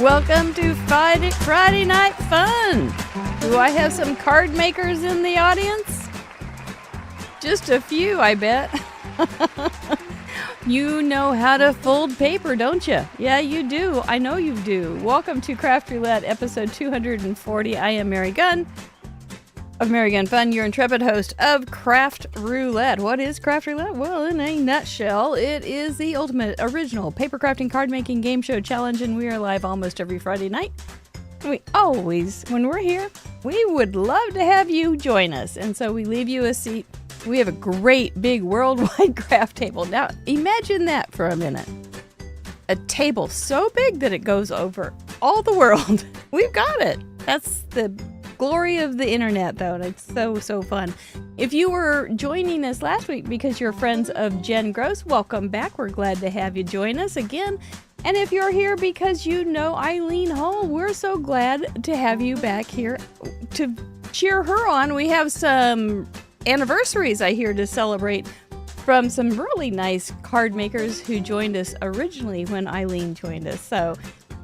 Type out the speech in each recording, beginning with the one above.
Welcome to Friday Night Fun. Do I have some card makers in the audience? Just a few, I bet. You know how to fold paper, don't you? Yeah, you do. I know you do. Welcome to Craft Roulette, episode 240. I am Mary Gunn of Mary Gunn Fun, your intrepid host of Craft Roulette. What is Craft Roulette? Well, in a nutshell, it is the ultimate original paper crafting card making game show challenge, and we are live almost every Friday night. We always, when we're here, we would love to have you join us, and so we leave you a seat. We have a great big worldwide craft table. Now, imagine that for a minute. A table so big that it goes over all the world. We've got it. That's the glory of the internet, though, and it's so fun. If you were joining us last week because you're friends of Jen Gross, welcome back. We're glad to have you join us again. And if you're here because you know Eileen Hull, we're so glad to have you back here to cheer her on. We have some anniversaries, I hear, to celebrate from some really nice card makers who joined us originally when Eileen joined us. So,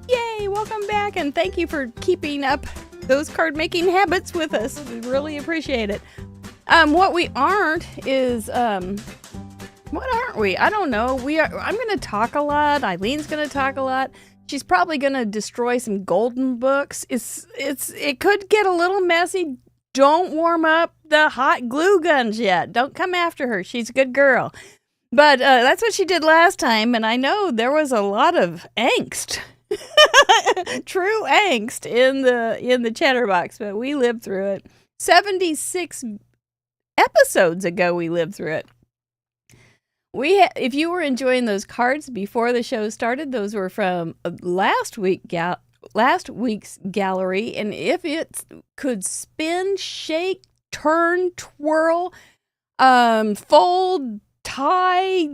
yay, welcome back, and thank you for keeping up those card making habits with us. We really appreciate it. What we aren't is, what aren't we? I don't know. I'm going to talk a lot. Eileen's going to talk a lot. She's probably going to destroy some golden books. It could get a little messy. Don't warm up the hot glue guns yet. Don't come after her. She's a good girl. But that's what she did last time, and I know there was a lot of angst. True angst in the chatterbox, but we lived through it. 76 episodes ago we lived through it. If you were enjoying those cards before the show started, those were from last week's gallery, and if it could spin, shake, turn, twirl, fold, tie,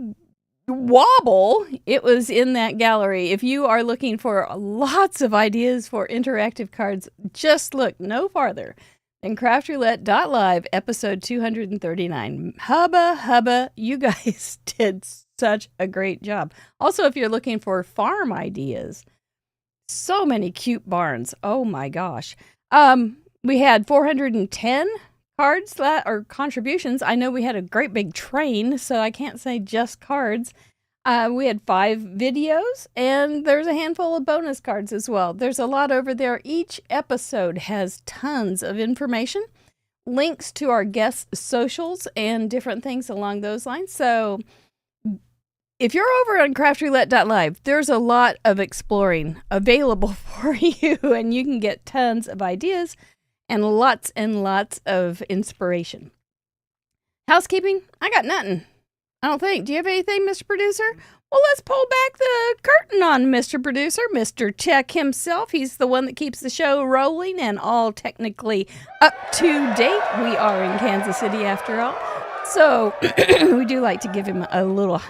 wobble, it was in that gallery. If you are looking for lots of ideas for interactive cards, just look no farther than craftroulette.live, episode 239. Hubba, you guys did such a great job. Also, if you're looking for farm ideas, so many cute barns. Oh my gosh. We had 410 cards or contributions. I know we had a great big train, so I can't say just cards. We had 5 videos, and there's a handful of bonus cards as well. There's a lot over there. Each episode has tons of information, links to our guests' socials, and different things along those lines. So if you're over on craftroulette.live, there's a lot of exploring available for you, and you can get tons of ideas and lots of inspiration. Housekeeping? I got nothing. I don't think. Do you have anything, Mr. Producer? Well, let's pull back the curtain on Mr. Producer, Mr. Tech himself. He's the one that keeps the show rolling and all technically up to date. We are in Kansas City after all. So we do like to give him a little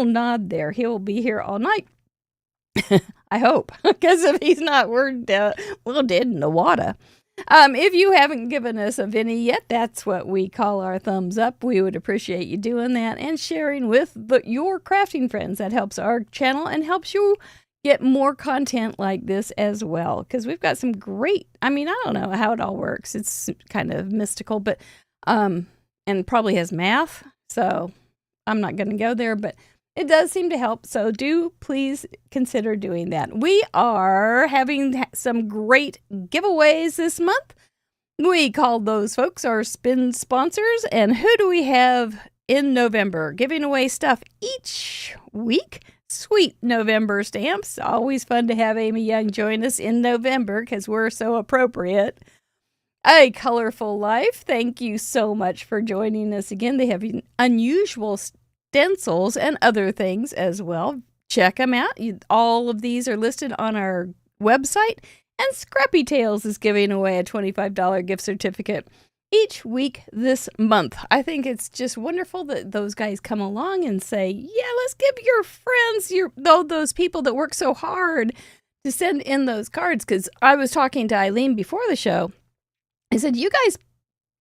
nod there. He'll be here all night. I hope, because if he's not, we're dead in the water. If you haven't given us a Vinny yet, that's what we call our thumbs up. We would appreciate you doing that and sharing with your crafting friends. That helps our channel and helps you get more content like this as well. Because we've got some great, I don't know how it all works. It's kind of mystical, but, and probably has math. So I'm not going to go there, but it does seem to help, so do please consider doing that. We are having some great giveaways this month. We called those folks our spin sponsors, and who do we have in November? Giving away stuff each week. Sweet November stamps. Always fun to have Amy Young join us in November because we're so appropriate. A Colorful Life, thank you so much for joining us again. They have unusual stencils and other things as well. Check them out. All of these are listed on our website. And Scrappy Tales is giving away a $25 gift certificate each week this month. I think it's just wonderful that those guys come along and say, yeah, let's give your friends, those people that work so hard to send in those cards. Because I was talking to Eileen before the show. I said, you guys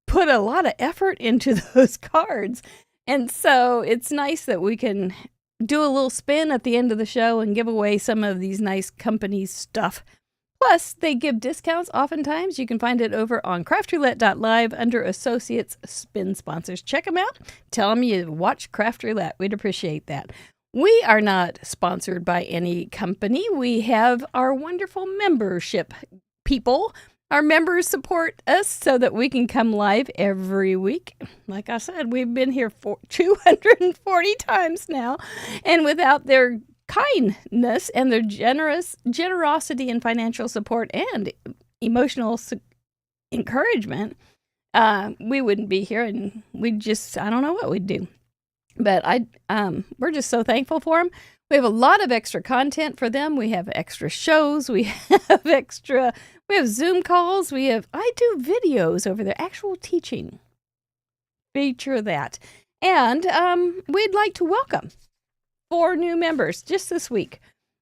put a lot of effort into those cards. And so it's nice that we can do a little spin at the end of the show and give away some of these nice company stuff. Plus, they give discounts oftentimes. You can find it over on craftroulette.live under Associates Spin Sponsors. Check them out. Tell them you watch Craft Roulette. We'd appreciate that. We are not sponsored by any company. We have our wonderful membership people. Our members support us so that we can come live every week. Like I said, we've been here for 240 times now. And without their kindness and their generosity and financial support and emotional encouragement, we wouldn't be here, and I don't know what we'd do. But we're just so thankful for them. We have a lot of extra content for them. We have extra shows. We have Zoom calls. I do videos over there, actual teaching. Feature that. And we'd like to welcome 4 new members just this week.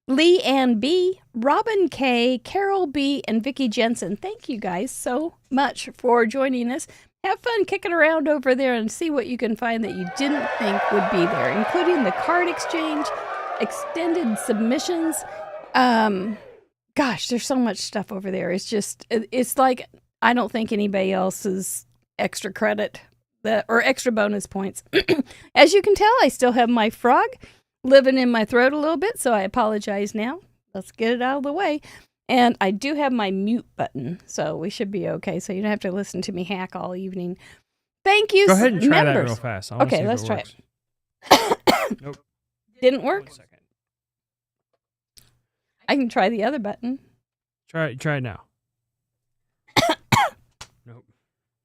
Lee Ann B., Robin K., Carol B., and Vicki Jensen. Thank you guys so much for joining us. Have fun kicking around over there and see what you can find that you didn't think would be there, including the card exchange, extended submissions. Gosh, there's so much stuff over there. It's like I don't think anybody else's extra credit or extra bonus points. As you can tell, I still have my frog living in my throat a little bit, so I apologize now. Let's get it out of the way. And I do have my mute button, so we should be okay. So you don't have to listen to me hack all evening. Thank you, Go ahead and try members. that real fast. Okay, let's try it. Nope. Didn't work? 1 second. I can try the other button. Try it now. Nope.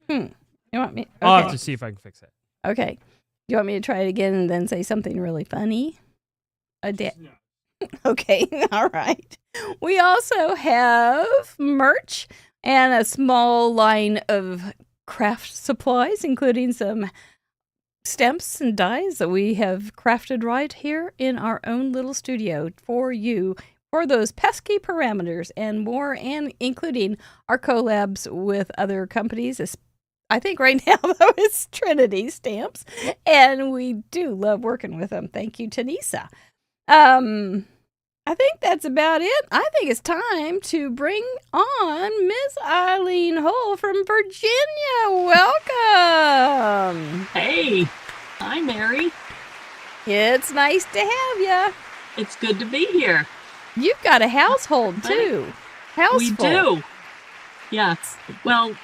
You want me? Okay. I'll have to see if I can fix it. Okay. You want me to try it again and then say something really funny? Okay, all right. We also have merch and a small line of craft supplies, including some stamps and dies that we have crafted right here in our own little studio for you, for those pesky parameters and more, and including our collabs with other companies. I think right now, though, it's Trinity Stamps, and we do love working with them. Thank you, Tanisa. I think that's about it. I think it's time to bring on Miss Eileen Hull from Virginia. Welcome. Hey. Hi, Mary. It's nice to have you. It's good to be here. You've got a household, too. We do. Yes. Well,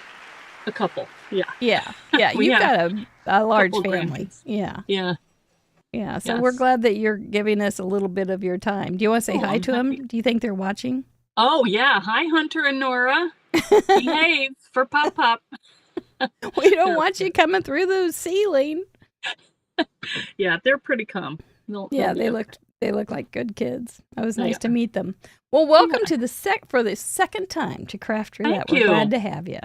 a couple. Yeah. Yeah. You've got a large family. Grandkids. Yeah. Yeah. Yeah. So Yes. we're glad that you're giving us a little bit of your time. Do you want to say hi I'm to them? happy. Do you think they're watching? Oh, yeah. Hi, Hunter and Nora. Behave for Pop. We don't want you coming through the ceiling. Yeah, they're pretty calm. They look like good kids. It was They nice to are. meet them. Well, welcome to for the second time to Craft Roulette. Thank We're you. glad to have you.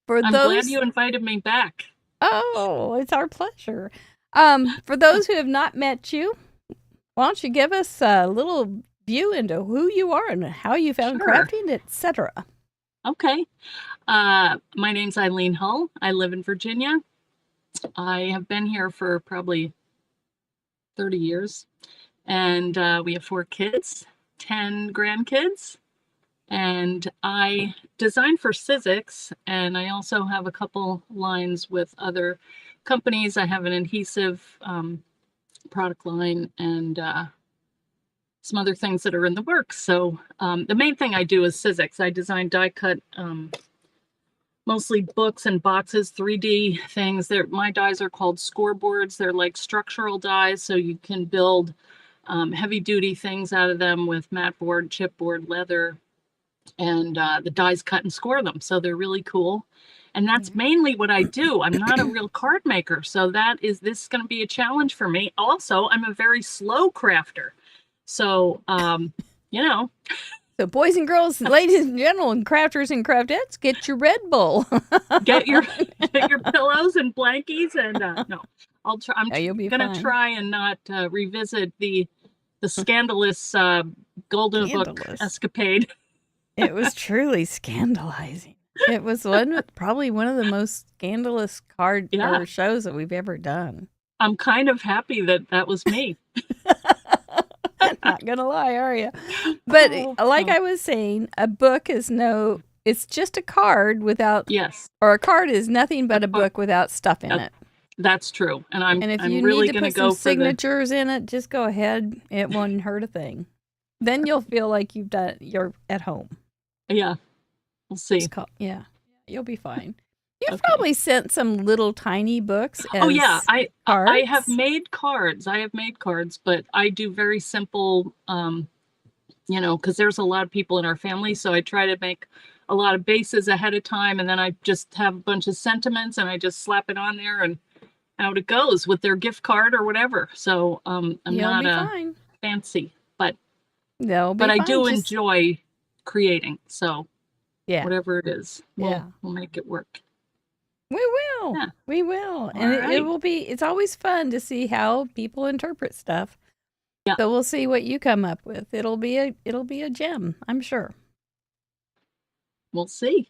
I'm glad you invited me back. Oh, it's our pleasure. For those who have not met you, why don't you give us a little view into who you are and how you found Sure. crafting, etc. Okay. My name's Eileen Hull. I live in Virginia. I have been here for probably 30 years. And we have 4 kids, 10 grandkids. And I design for Sizzix, and I also have a couple lines with other companies. I have an adhesive product line and some other things that are in the works. So the main thing I do is Sizzix. I design die cut, mostly books and boxes, 3D things. My dies are called scoreboards. They're like structural dies, so you can build heavy duty things out of them with mat board, chipboard, leather, and the dies cut and score them. So they're really cool. And that's mainly what I do. I'm not a real card maker. So this is going to be a challenge for me. Also, I'm a very slow crafter. So, So boys and girls, ladies and gentlemen, crafters and craftettes, get your Red Bull. get your pillows and blankies. And no, I'll try. I'm you'll be going to fine. try and not revisit the scandalous Golden Book Scandalous. escapade. It was truly scandalizing. It was probably one of the most scandalous card Yeah. or shows that we've ever done. I'm kind of happy that was me. Not gonna lie, are you? But like Oh. I was saying, a book is it's just a card without, Yes, or a card is nothing but a card. book without stuff in Yep. it. that's true. And And if I'm you really need to going to put some go for the signatures in it, just go ahead. It won't hurt a thing. Then you'll feel like you're at home. yeah. We'll see. Yeah, you'll be fine. You've Okay. probably sent some little tiny books as Oh yeah, I have cards. made cards. But I do very simple, because there's a lot of people in our family, so I try to make a lot of bases ahead of time, and then I just have a bunch of sentiments, and I just slap it on there, and out it goes with their gift card or whatever. So I'm You'll not be fine. fancy, but They'll be but I fine. do Just- enjoy creating. So Yeah, whatever it is, Yeah. we'll make it work. we will. Yeah. We will. All And it right. will be, it's always fun to see how people interpret stuff. Yeah. So we'll see what you come up with. It'll be a gem, I'm sure. We'll see.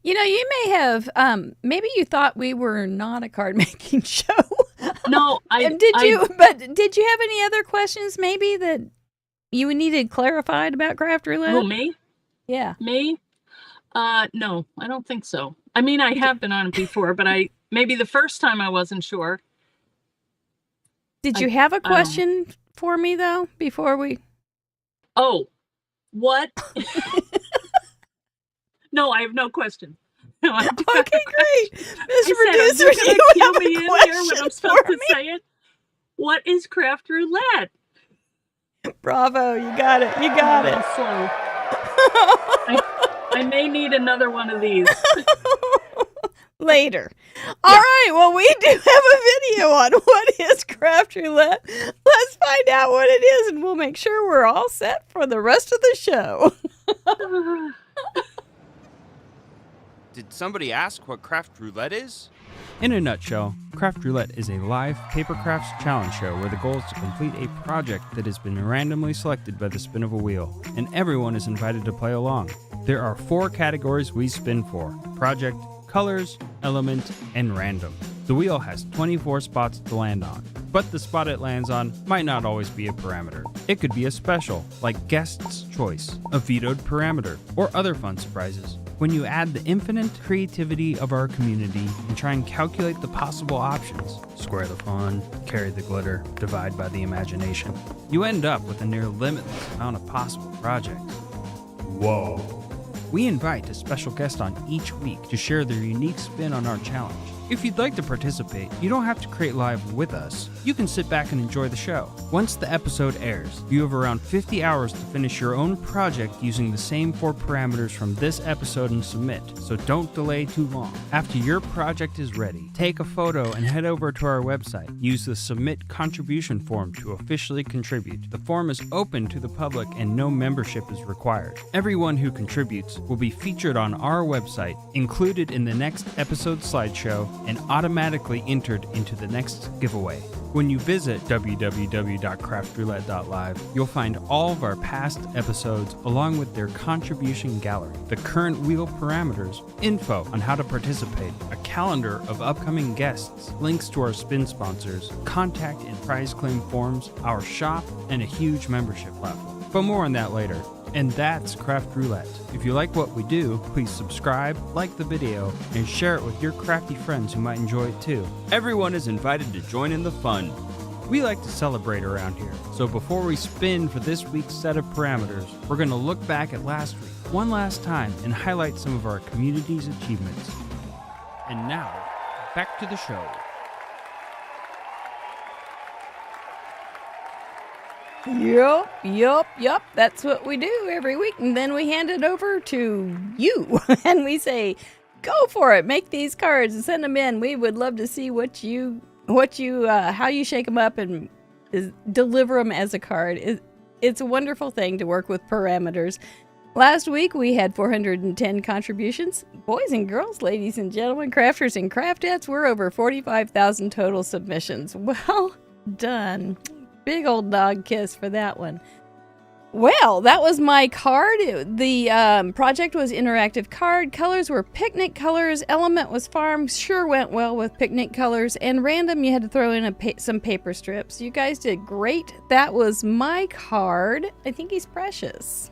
You know, you may have, maybe you thought we were not a card making show. No, But did you have any other questions maybe that you needed clarified about Craft Roulette? Who, me? Yeah. Me? No, I don't think so. I mean, I have been on it before, but maybe the first time I wasn't sure. Did you have a I don't know. question for me though before we? Oh, what? No, I have no question. No, I do have Okay, a question. great, Mr. I said, Producer, are do you you gonna cue have me a in here when I'm question supposed for to me? say it? What is Craft Roulette? Bravo, you got it. You got I'm it. slow. I may need another one of these. Later. All right. Well, we do have a video on what is Craft Roulette. Let's find out what it is, and we'll make sure we're all set for the rest of the show. Did somebody ask what Craft Roulette is? In a nutshell, Craft Roulette is a live paper crafts challenge show where the goal is to complete a project that has been randomly selected by the spin of a wheel, and everyone is invited to play along. There are 4 categories we spin for: project, colors, element, and random. The wheel has 24 spots to land on, but the spot it lands on might not always be a parameter. It could be a special, like guest's choice, a vetoed parameter, or other fun surprises. When you add the infinite creativity of our community and try and calculate the possible options, square the fun, carry the glitter, divide by the imagination, you end up with a near limitless amount of possible projects. Whoa. We invite a special guest on each week to share their unique spin on our challenge. If you'd like to participate, you don't have to create live with us. You can sit back and enjoy the show. Once the episode airs, you have around 50 hours to finish your own project using the same 4 parameters from this episode and submit, so don't delay too long. After your project is ready, take a photo and head over to our website. Use the Submit Contribution form to officially contribute. The form is open to the public and no membership is required. Everyone who contributes will be featured on our website, included in the next episode slideshow, and automatically entered into the next giveaway. When you visit www.craftroulette.live, you'll find all of our past episodes along with their contribution gallery, the current wheel parameters, info on how to participate, a calendar of upcoming guests, links to our spin sponsors, contact and prize claim forms, our shop, and a huge membership platform. But more on that later. And that's Craft Roulette. If you like what we do, please subscribe, like the video, and share it with your crafty friends who might enjoy it too. Everyone is invited to join in the fun. We like to celebrate around here, so before we spin for this week's set of parameters, we're going to look back at last week one last time and highlight some of our community's achievements. And now, back to the show. Yup. That's what we do every week. And then we hand it over to you and we say, go for it. Make these cards and send them in. We would love to see how you shake them up and deliver them as a card. It's a wonderful thing to work with parameters. Last week we had 410 contributions. Boys and girls, ladies and gentlemen, crafters and craftettes, we're over 45,000 total submissions. Well done. Big old dog kiss for that one. Well, that was my card. The project was interactive card. Colors were picnic colors. Element was farm. Sure went well with picnic colors. And random, you had to throw in some paper strips. You guys did great. That was my card. I think he's precious.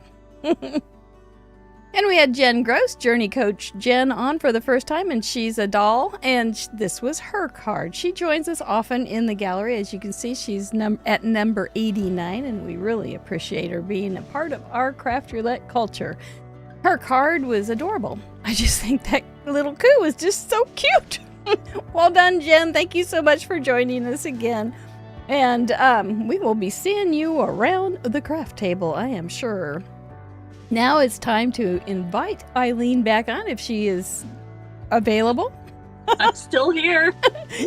And we had Jen Gross, Journey Coach Jen, on for the first time, and she's a doll, and this was her card. She joins us often in the gallery. As you can see, she's at number 89, and we really appreciate her being a part of our Craft Roulette culture. Her card was adorable. I just think that little coo was just so cute. Well done, Jen. Thank you so much for joining us again. And we will be seeing you around the craft table, I am sure. Now it's time to invite Eileen back on if she is available. I'm still here.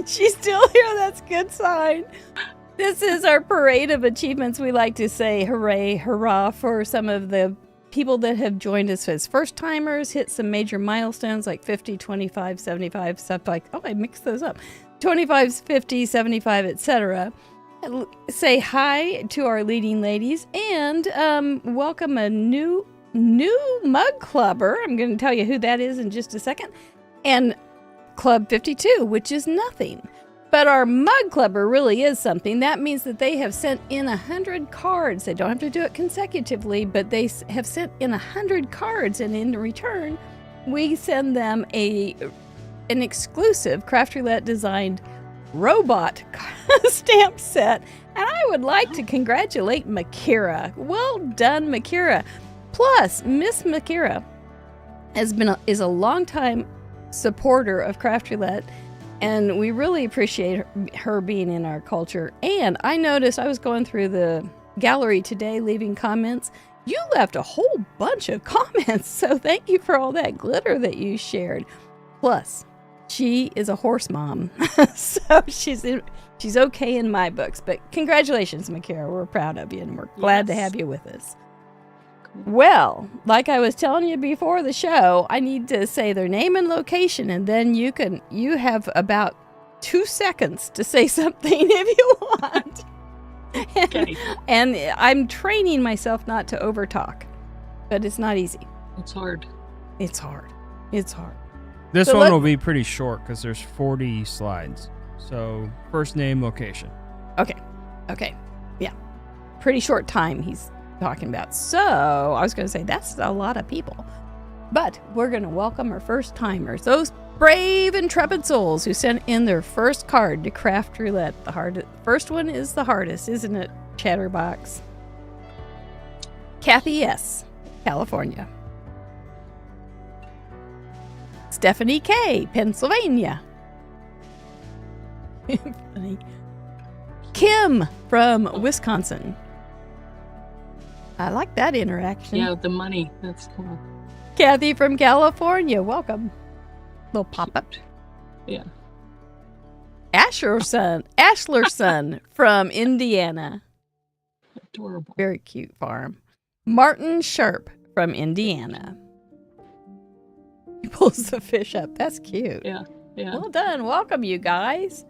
She's still here. That's a good sign. This is our parade of achievements. We like to say hooray, hurrah for some of the people that have joined us as first-timers, hit some major milestones like 50, 25, 75, stuff like, oh, I mixed those up. 25, 50, 75, etc. Say hi to our leading ladies and welcome a new mug clubber. I'm going to tell you who that is in just a second. And Club 52, which is nothing. But our mug clubber really is something. That means that they have sent in 100 cards. They don't have to do it consecutively, but they have sent in 100 cards, and in return, we send them an exclusive Craft Roulette designed robot stamp set. And I would like to congratulate Makira. Well done, Makira. Plus, Miss Makira is a longtime supporter of Craft Roulette, and we really appreciate her being in our culture. And I noticed, I was going through the gallery today leaving comments. You left a whole bunch of comments, so thank you for all that glitter that you shared. Plus, she is a horse mom, so she's okay in my books. But congratulations, Makira. We're proud of you, and we're glad to have you with us. Well, like I was telling you before the show, I need to say their name and location, and then you have about 2 seconds to say something if you want. Okay. And I'm training myself not to overtalk, but it's not easy. It's hard. It's hard. It's hard. This So one will be pretty short because there's 40 slides. So first name, location. Okay. Yeah. Pretty short time he's talking about. So I was going to say that's a lot of people. But we're going to welcome our first timers, those brave, intrepid souls who sent in their first card to Craft Roulette. First one is the hardest, isn't it, Chatterbox? Kathy S., California. Stephanie K., Pennsylvania. Funny. Kim from Wisconsin. I like that interaction. Yeah, the money. That's cool. Kathy from California. Welcome. Little pop-up. Yeah. Ashlerson from Indiana. Adorable. Very cute farm. Martin Sharp from Indiana. He pulls the fish up. That's cute. Yeah. Well done. Welcome, you guys.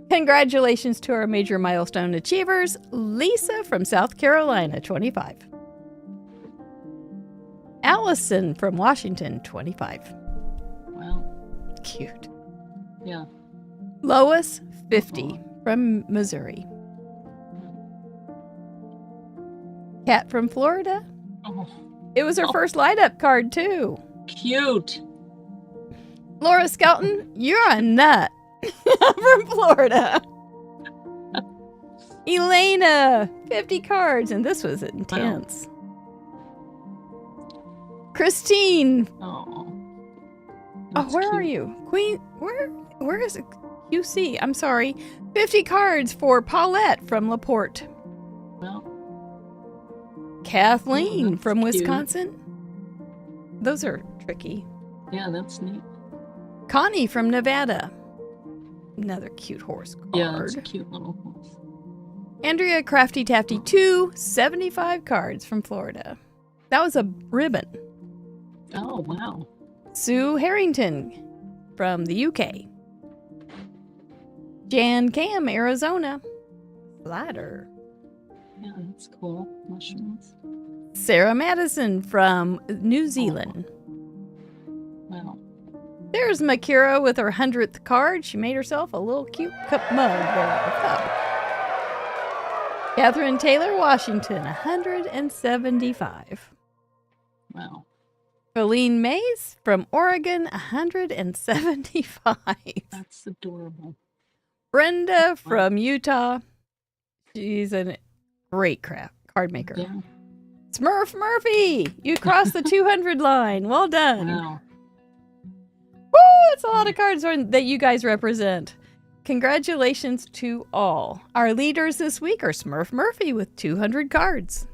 Congratulations to our major milestone achievers. Lisa from South Carolina, 25. Allison from Washington, 25. Wow. Cute. Yeah. Lois, 50, from Missouri. Kat from Florida. Oh, It was her first light-up card, too. cute. Laura Skelton, you're a nut. From Florida. Elena, 50 cards, and this was intense. Christine. Oh. Where are you? Queen, where is it? QC, I'm sorry. 50 cards for Paulette from LaPorte. Well, Kathleen that's from cute. Wisconsin. Those are tricky. yeah, that's neat. Connie from Nevada. Another cute horse card. Yeah, that's a cute little horse. Andrea Crafty Tafty 2, 75 cards from Florida. That was a ribbon. Oh, wow. Sue Harrington from the UK. Jan Cam, Arizona. Slider. Yeah, that's cool. Mushrooms. Sarah Madison from New Zealand. Wow. There's Makira with her 100th card. She made herself a little cute cup mug there. A cup. Catherine Taylor, Washington, 175. Wow. Colleen Mays from Oregon, 175. That's adorable. Brenda from Utah. She's a great card maker. Yeah. Smurf Murphy, you crossed the 200 line. Well done. Wow. Woo, it's a lot of cards that you guys represent. Congratulations to all. Our leaders this week are Smurf Murphy with 200 cards.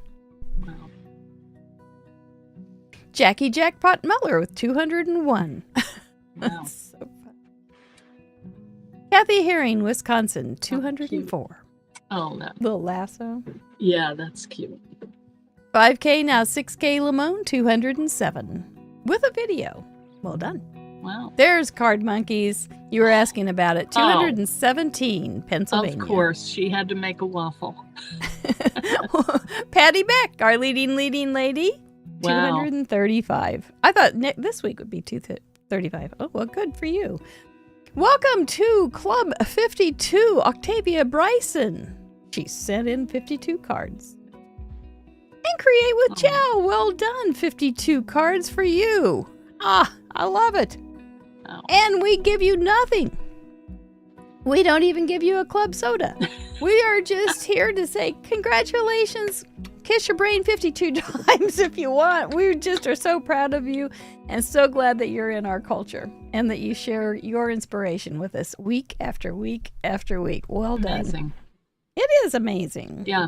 Wow. Jackie Jackpot Muller with 201. Wow. That's so fun. Kathy Herring, Wisconsin, 204. Oh, that. Little lasso. Yeah, that's cute. 5K, now 6K Limon, 207. With a video. Well done. Wow. There's Card Monkeys. You were asking about it. 217, Pennsylvania. Of course, she had to make a waffle. Patty Beck, our leading lady. Wow. 235. I thought this week would be 235. Oh, well, good for you. Welcome to Club 52, Octavia Bryson. She sent in 52 cards. And Create with Chow. Well done. 52 cards for you. Ah, I love it. Wow. And we give you nothing. We don't even give you a club soda. We are just here to say congratulations. Kiss your brain 52 times if you want. We just are so proud of you and so glad that you're in our culture and that you share your inspiration with us week after week after week. Well done. Amazing. It is amazing. Yeah.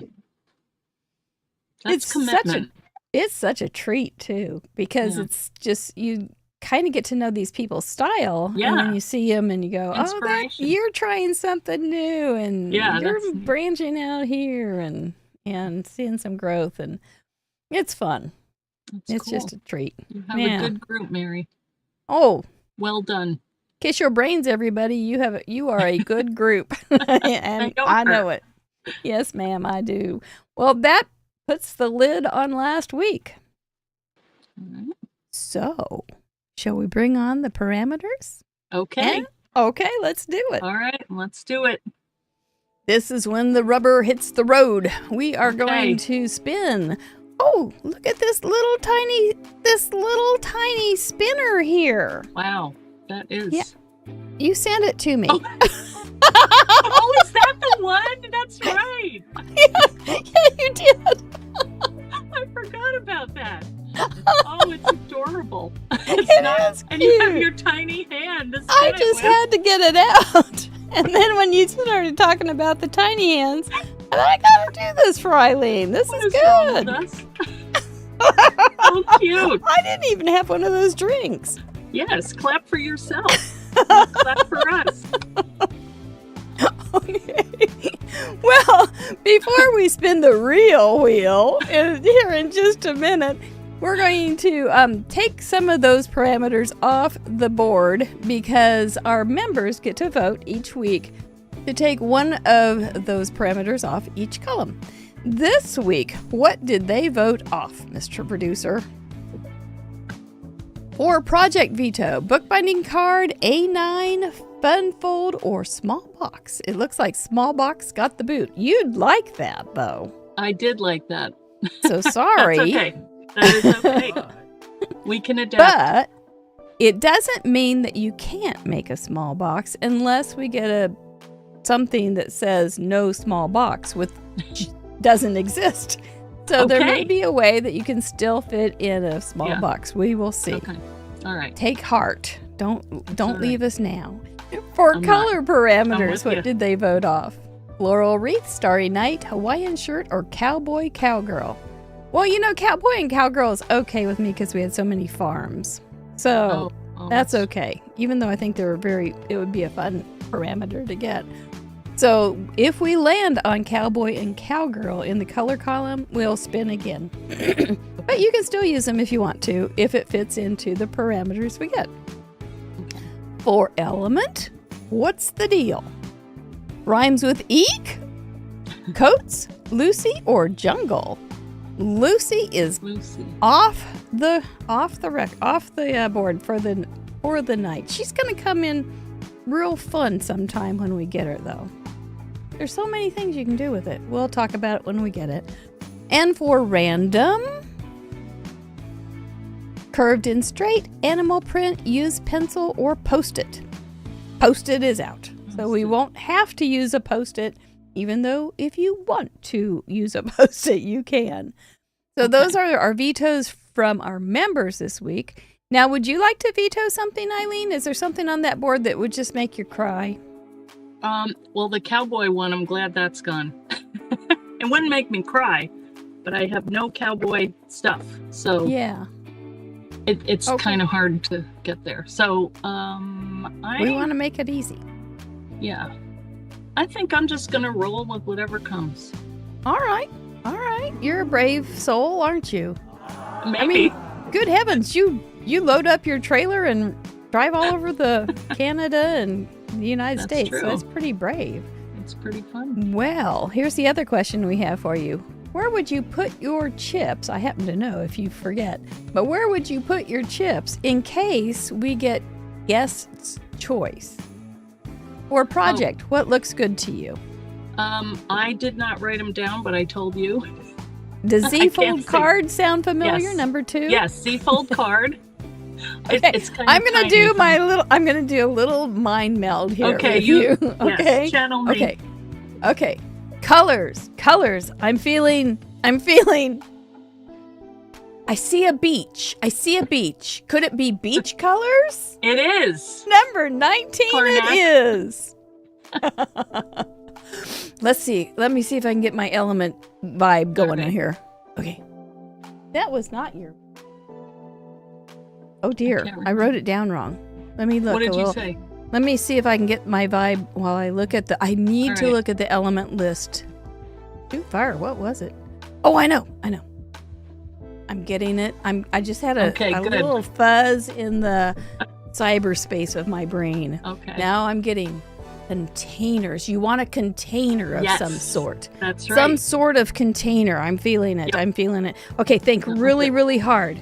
That's commitment. It's such a treat too, because it's just, you kind of get to know these people's style. Yeah. And then you see them and you go, Inspiration. you're trying something new and you're branching out here and seeing some growth, and it's fun. It's cool. just a treat. You have a good group, Mary. Oh, well done. Kiss your brains, everybody. You are a good group. And I know it. Yes, ma'am, I do. Well, that puts the lid on last week. All right. So, shall we bring on the parameters? Okay. Okay, let's do it. All right, let's do it. This is when the rubber hits the road. We are going to spin. Oh, look at this little tiny spinner here. Wow, that is. Yeah. You sent it to me. Oh, is that the one? That's right. Yeah, you did. I forgot about that. Oh, it's adorable. It's Is and you have cute. your tiny hand to spin I it just with. had to get it out. And then when you started talking about the tiny hands, I thought, I gotta do this for Eileen. This What is is wrong good. with us? Oh, cute. I didn't even have one of those drinks. Yes, clap for yourself. Clap for us. Okay. Well, before we spin the real wheel here in just a minute, we're going to take some of those parameters off the board because our members get to vote each week to take one of those parameters off each column. This week, what did they vote off, Mr. Producer? For Project Veto, bookbinding card, A9, fun fold, or small box. It looks like small box got the boot. You'd like that, though. I did like that. So sorry. That's okay. That is okay. We can adapt. But it doesn't mean that you can't make a small box unless we get something that says no small box, which doesn't exist. So there may be a way that you can still fit in a small box. We will see. Okay. All right. Take heart. Don't leave us now. For color parameters, what did they vote off? Floral wreath, starry night, Hawaiian shirt, or cowboy cowgirl? Well, cowboy and cowgirl is okay with me because we had so many farms. So that's okay. Even though I think it would be a fun parameter to get. So if we land on cowboy and cowgirl in the color column, we'll spin again. But you can still use them if you want to, if it fits into the parameters we get. For element, what's the deal? Rhymes with eek? Coats, Lucy, or Jungle? Lucy is Lucy. off the board for the night. She's gonna come in real fun sometime when we get her, though. There's so many things you can do with it. We'll talk about it when we get it. And for random, curved and straight, animal print, use pencil or Post-it. Post-it is out. So we won't have to use a Post-it, even though if you want to use a Post-it, you can. So those are our vetoes from our members this week. Now, would you like to veto something, Eileen? Is there something on that board that would just make you cry? Well, the cowboy one, I'm glad that's gone. It wouldn't make me cry, but I have no cowboy stuff. So Yeah. it's Okay. kind of hard to get there. So We want to make it easy. yeah. I think I'm just gonna roll with whatever comes. All right. You're a brave soul, aren't you? Maybe. I mean, good heavens, you load up your trailer and drive all over the Canada and the United That's States. So true. that's pretty brave. It's pretty fun. Well, here's the other question we have for you. Where would you put your chips? I happen to know if you forget, but where would you put your chips in case we get guest's choice? Or project, what looks good to you? I did not write them down, but I told you. Does I Z-fold can't see. card sound familiar? Yes. Number 2? Yes, Z-fold card. Okay, It's kind I'm of gonna tiny. I'm gonna do a little mind meld here. Okay, with you- you. yes, Okay. channel me. Okay. Colors. I'm feeling. I see a beach. Could it be beach colors? It is. Number 19 Cornet. it is. Let's see. Let me see if I can get my element vibe going Okay. here. Okay. That was not your. Oh dear. can't I wrote it down wrong. Let me look What did a you little. say? Let me see if I can get my vibe while I look at I need All to right. look at the element list. Shoot fire. What was it? Oh, I know. I'm getting it. I just had a Okay, good. little fuzz in the cyberspace of my brain. Okay. Now I'm getting containers. You want a container of Yes. some sort. That's right. Some sort of container. I'm feeling it. Yep. Okay, think really, Okay. really hard.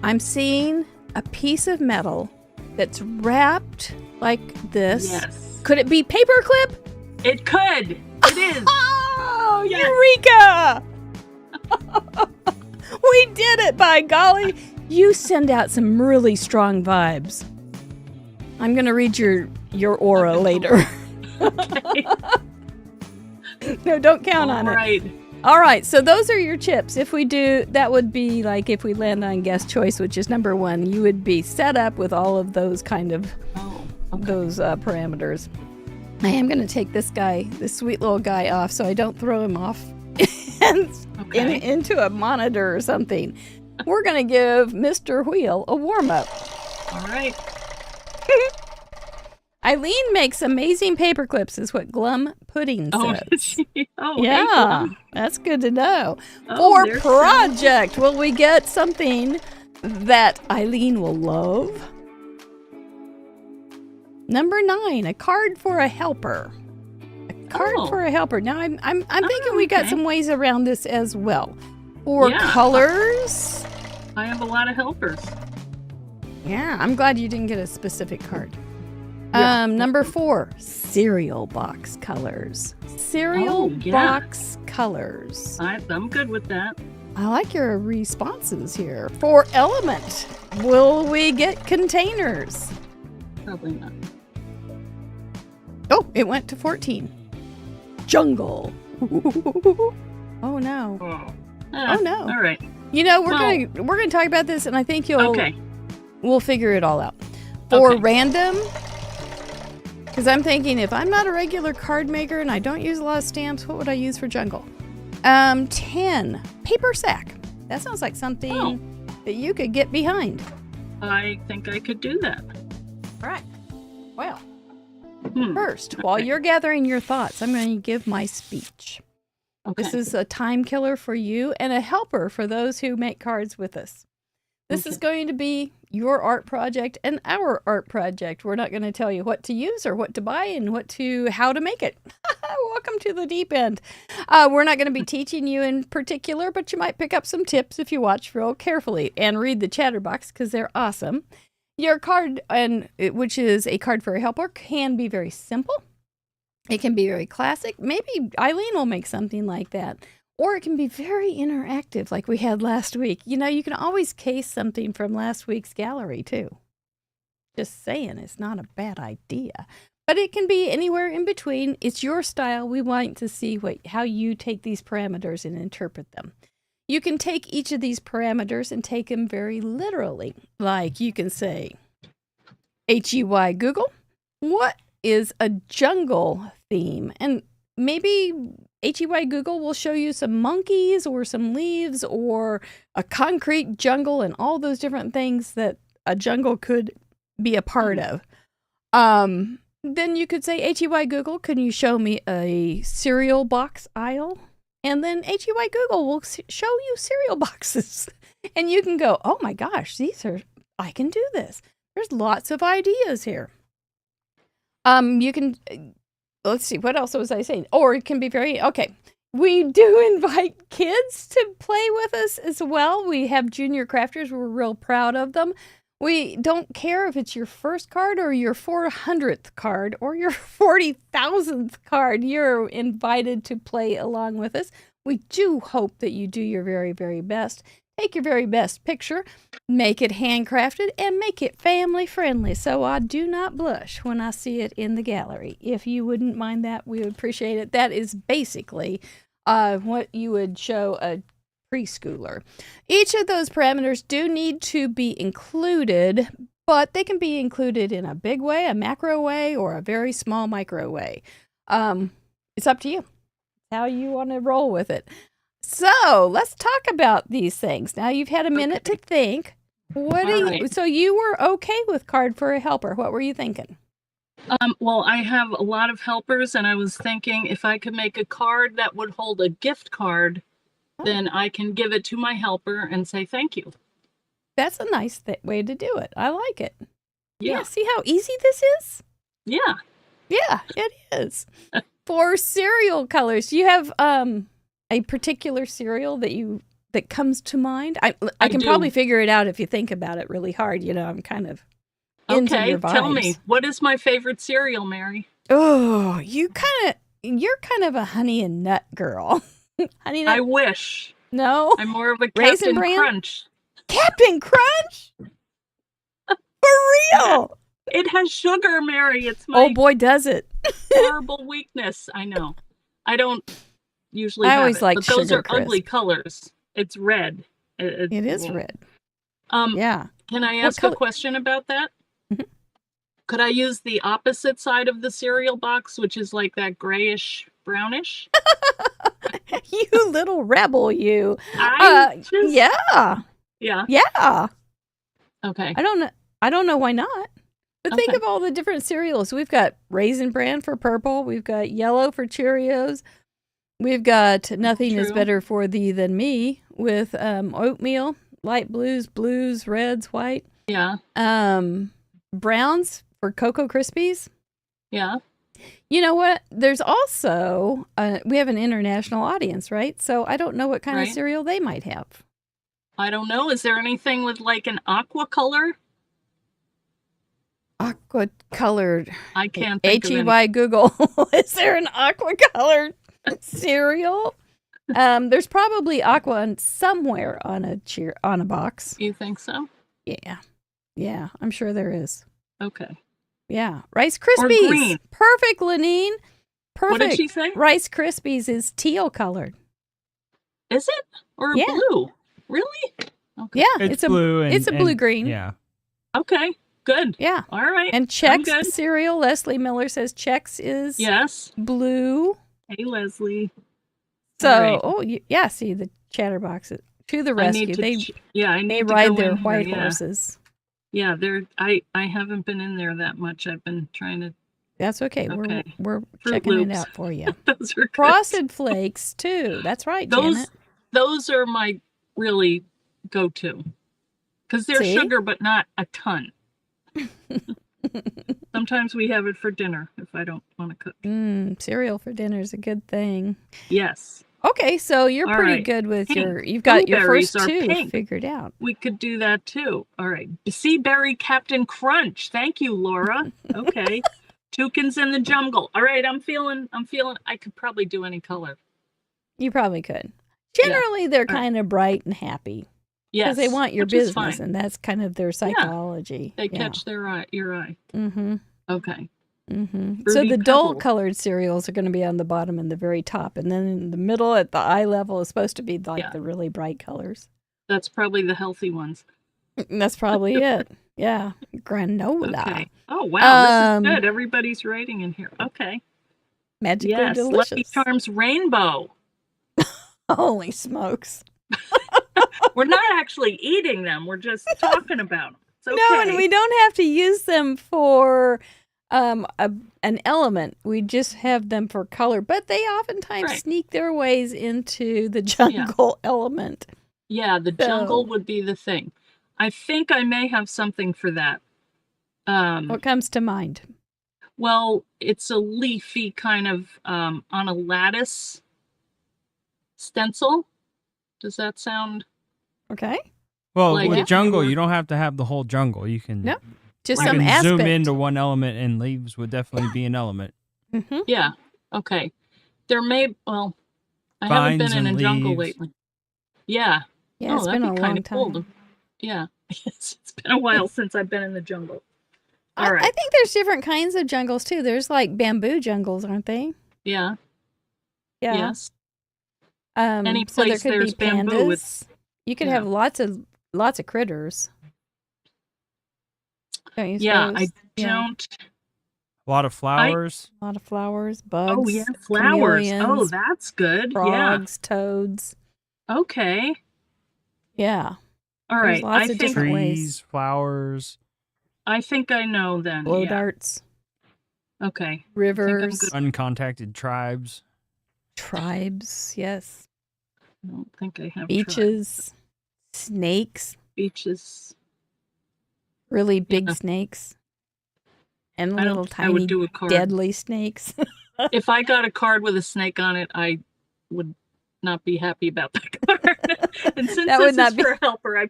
I'm seeing a piece of metal that's wrapped like this. Yes. Could it be paperclip? It could. It is. Oh, Yes. Eureka! We did it, by golly. You send out some really strong vibes. I'm going to read your aura Okay, later. Okay. No, don't count on All it. right. All right, so those are your chips. If we do, that would be like if we land on guest choice, which is number 1, you would be set up with all of those kind of Oh. Okay. those parameters. I am going to take this sweet little guy off so I don't throw him off Okay. into a monitor or something. We're going to give Mr. Wheel a warm-up. All right. Eileen makes amazing paper clips, is what Glum Pudding Oh, says. did she? Oh, Yeah, excellent. that's good to know. Oh, For there's project, will we get something that Eileen will love? Number 9, a card for a helper. A card Oh. for a helper. Now I'm thinking we got okay. some ways around this as well. For Yeah. colors. I have a lot of helpers. Yeah, I'm glad you didn't get a specific card. Yeah. Number 4, cereal box colors. Cereal Oh, yeah. box colors. I'm good with that. I like your responses here. For element, will we get containers? Probably not. Oh, it went to 14. Jungle. Oh no. Oh. Oh, no. All right. You know, we're Well- gonna talk about this, and I think Okay. we'll figure it all out. For Okay. random, because I'm thinking if I'm not a regular card maker and I don't use a lot of stamps, what would I use for jungle? 10, paper sack. That sounds like something Oh. that you could get behind. I think I could do that. Right. Well, Hmm. first, while you're gathering your thoughts, I'm going to give my speech. Okay. This is a time killer for you and a helper for those who make cards with us. This is going to be your art project and our art project. We're not going to tell you what to use or what to buy and how to make it. Welcome to the deep end. We're not going to be teaching you in particular, but you might pick up some tips if you watch real carefully and read the Chatterbox because they're awesome. Your card, which is a card for a helper, can be very simple. It can be very classic. Maybe Eileen will make something like that. Or it can be very interactive like we had last week. You know, you can always case something from last week's gallery, too. Just saying, it's not a bad idea. But it can be anywhere in between. It's your style. We want to see how you take these parameters and interpret them. You can take each of these parameters and take them very literally. Like you can say, HEY Google, what is a jungle theme? And maybe HEY Google will show you some monkeys or some leaves or a concrete jungle and all those different things that a jungle could be a part of. Then you could say, HEY Google, can you show me a cereal box aisle? And then HEY Google will show you cereal boxes. And you can go, oh my gosh, I can do this. There's lots of ideas here. You can... Let's see, what else was I saying? Or it can be we do invite kids to play with us as well. We have junior crafters. We're real proud of them. We don't care if it's your first card or your 400th card or your 40,000th card. You're invited to play along with us. We do hope that you do your very, very best. Take your very best picture, make it handcrafted, and make it family friendly. So I do not blush when I see it in the gallery. If you wouldn't mind that, we would appreciate it. That is basically what you would show a preschooler. Each of those parameters do need to be included, but they can be included in a big way, a macro way, or a very small micro way. It's up to you how you want to roll with it. So let's talk about these things. Now you've had a minute to think. So you were okay with card for a helper. What were you thinking? Well, I have a lot of helpers, and I was thinking if I could make a card that would hold a gift card, then I can give it to my helper and say thank you. That's a nice way to do it. I like it. Yeah. See how easy this is? Yeah. Yeah, it is. For cereal colors, do you have a particular cereal that comes to mind? I can probably figure it out if you think about it really hard. You know, I'm kind of into your vibes. Tell me, what is my favorite cereal, Mary? Oh, you're kind of a honey and nut girl. Honey nut. I wish. No, I'm more of a Raisin Captain Bran? Crunch. Captain Crunch? For real? It has sugar, Mary. It's my oh boy, does it? horrible weakness. I know. I don't usually. I always like but those Sugar are Crisp. ugly colors. It's red. It is red. Yeah. Can I ask a question about that? Mm-hmm. Could I use the opposite side of the cereal box, which is like that grayish, brownish? You little rebel, you. Yeah. Yeah. Okay. I don't know why not. But think Okay. of all the different cereals. We've got Raisin Bran for purple. We've got yellow for Cheerios. We've got Nothing is True. Better for Thee Than Me with oatmeal, light blues, reds, white. Yeah. Browns for Cocoa Krispies. Yeah. You know what? There's also, we have an international audience, right? So I don't know what kind of Right. cereal they might have. I don't know. Is there anything with like an aqua color? Aqua colored. I can't think of any. HEY Google. Is there an aqua colored cereal? There's probably aqua somewhere on a box. You think so? Yeah, I'm sure there is. Okay. Yeah, Rice Krispies. green. Perfect, Lenine. Perfect. What did she say? Rice Krispies is teal colored. Is it? Or Yeah. blue? Really? Okay. Yeah, It's blue. it's a blue green. Yeah. Okay. Good. Yeah. All right. And I'm Chex good. cereal. Leslie Miller says Chex is Yes. blue. Hey, Leslie. So, All right. yeah. See the chatterboxes to the I rescue. need to They I need they to ride go their in here, white yeah. horses. Yeah, I haven't been in there that much. I've been trying to. That's okay. Okay. We're Fruit checking it Loops. out for you. Those are good. Frosted Flakes too. That's right, Janet. Those are my really go-to. Because there's See? sugar, but not a ton. Sometimes we have it for dinner if I don't want to cook. Cereal for dinner is a good thing. Yes. Okay, so you're All pretty right. good with Pink. you've got your Blueberries first are two pink. figured out. We could do that too. All right. Sea Berry Captain Crunch. Thank you, Laura. Okay. Toucans in the Jungle. All right. I'm feeling I could probably do any color. You probably could. Generally, they're All right. kind of bright and happy Yes. because they want your which is business, fine. and that's kind of their psychology. They catch your eye. Mm-hmm. Okay. Mm-hmm. So Fruity the dull Pebbles. colored cereals are going to be on the bottom and the very top, and then in the middle at the eye level is supposed to be like the really bright colors. That's probably the healthy ones. That's probably it. Yeah, granola. Okay. Oh wow, this is good. Um, Everybody's writing in here. Okay. Magically Yes. Lucky delicious. Charms Rainbow. Holy smokes! We're not actually eating them. We're just talking about them. It's okay. No, and we don't have to use them for an element. We just have them for color, but they oftentimes Right. sneak their ways into the jungle element. Yeah, the jungle would be the thing. I think I may have something for that. What comes to mind? Well, it's a leafy kind of on a lattice stencil. Does that sound? Okay. Well, Like with if jungle, you were- you don't have to have the whole jungle. You can, Nope. Just you some can aspect. zoom into one element, and leaves would definitely be an element. Mm-hmm. Yeah. Okay. There may. Well, I haven't Vines been in a and jungle leaves. lately. Yeah. Yeah, it's that'd been a be long kinda cool time. to- Yeah. It's been a while since I've been in the jungle. All I right. think there's different kinds of jungles too. There's like bamboo jungles, aren't they? Yeah. Yeah. Yes. So Any there place could be there's bamboo, pandas. You could yeah. have lots of critters. Don't you Yeah. I suppose? Yeah. don't. A lot of flowers. A lot of flowers, bugs. Oh yeah, flowers. Oh, chameleons, that's good. frogs, toads. Yeah. Okay. Yeah. All There's right. lots I of think different ways. Trees, flowers, I think I know then. Blow Yeah. darts, Okay. rivers, good. uncontacted tribes. tribes. Yes. I don't think I have tried. Beaches, snakes, Beaches. really big Yeah. snakes, and I don't little think I would tiny do a card. deadly snakes. If I got a card with a snake on it, I would not be happy about that card. And since That would this not is be- for a helper, I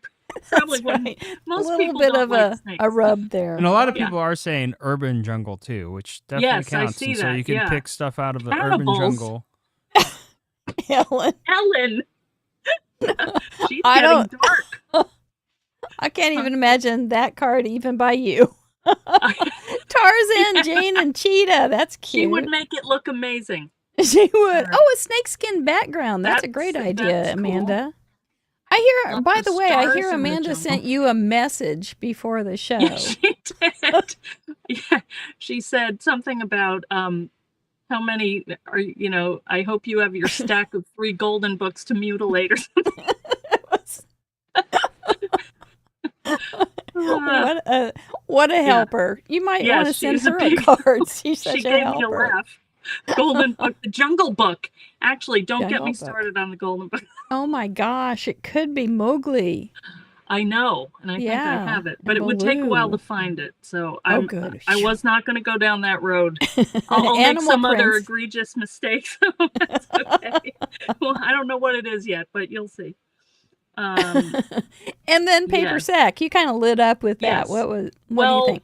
probably That's wouldn't. right. A Most little people bit don't of like snakes. a rub there. And a lot of Yeah. people are saying urban jungle too, which definitely Yes, I counts. see And so that, you can yeah. pick stuff out of the urban Cannibals. jungle. Helen, Ellen. She's I getting dark. I can't even imagine that card even by you. Tarzan, Jane, and Cheetah. That's cute. She would make it look amazing. She would. Sure. Oh, a snakeskin background. That's a great That's- idea, that's cool. Amanda. I hear. Lots By of the way, I stars hear in the Amanda jungle. sent you a message before the show. Yeah, she did. Yeah, she said something about how many are I hope you have your stack of 3 golden books to mutilate or something. What a helper! You might Yeah, want to send she's a her a big card. She's such she a gave me a helper. laugh. Golden book, the Jungle Book. Actually, don't get Jungle me Book. started on the golden book. Oh my gosh! It could be Mowgli. I know, and I think Yeah, I have it, and but it would take a while Baloo. to find it. So Oh, good. I was not going to go down that road. I'll make Animal some other prints. egregious mistakes. That's okay. Well, I don't know what it is yet, but you'll see. And then paper yes. sack. You kind of lit up with that. Yes. What do Well, you think?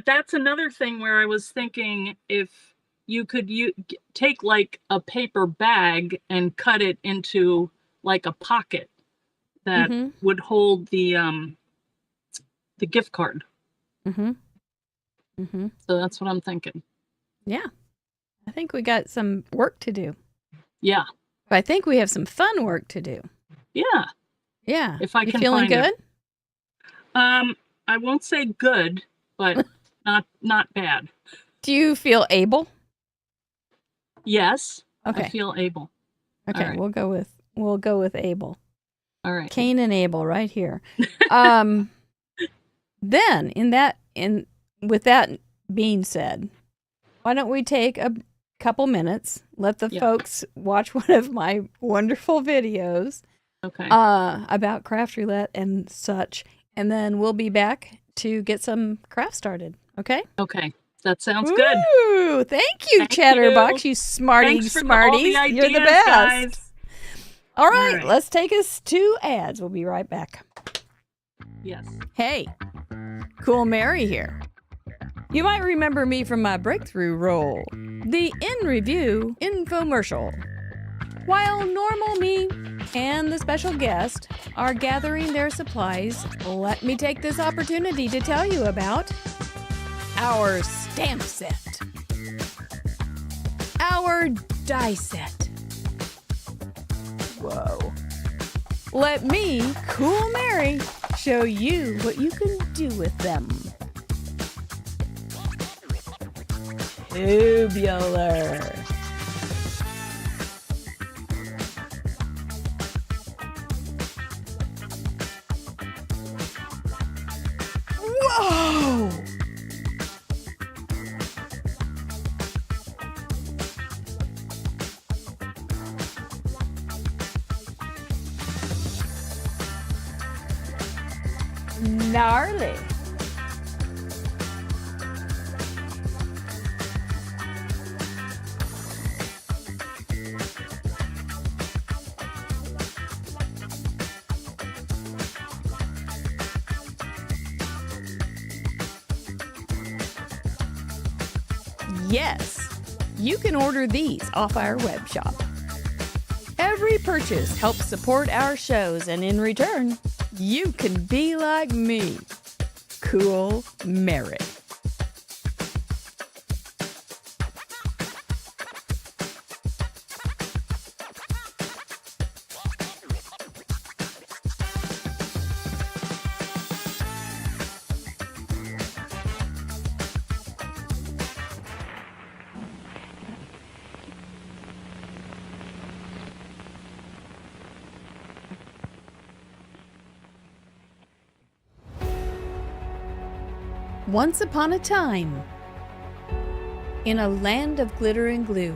That's another thing where I was thinking if you could take like a paper bag and cut it into like a pocket that Mhm. would hold the gift card. Mm-hmm. Mm-hmm. So that's what I'm thinking. Yeah. I think we got some work to do. Yeah. But I think we have some fun work to do. Yeah. Yeah. If I You can feeling find it. good? I won't say good, but not bad. Do you feel able? Yes. Okay. I feel able. Okay, right. we'll go with able. All right. Cain and Abel right here. Then with that being said, why don't we take a couple minutes, let the Yeah. folks watch one of my wonderful videos Okay. about craft roulette and such. And then we'll be back to get some craft started. Okay? Okay. That sounds good. Ooh, thank you, Thank Chatterbox, you. you smarty Thanks for all smarties. the ideas, You're the best. guys. All right, right. let's take us to ads. We'll be right back. Yes. Hey, Cool Mary here. You might remember me from my breakthrough role, the In Review infomercial. While normal me and the special guest are gathering their supplies, let me take this opportunity to tell you about our stamp set, our die set. Whoa. Let me, Cool Mary, show you what you can do with them. Tubular. Whoa! Gnarly. Yes, you can order these off our web shop. Every purchase helps support our shows, and in return, you can be like me, Cool Mary. Once upon a time, in a land of glitter and glue,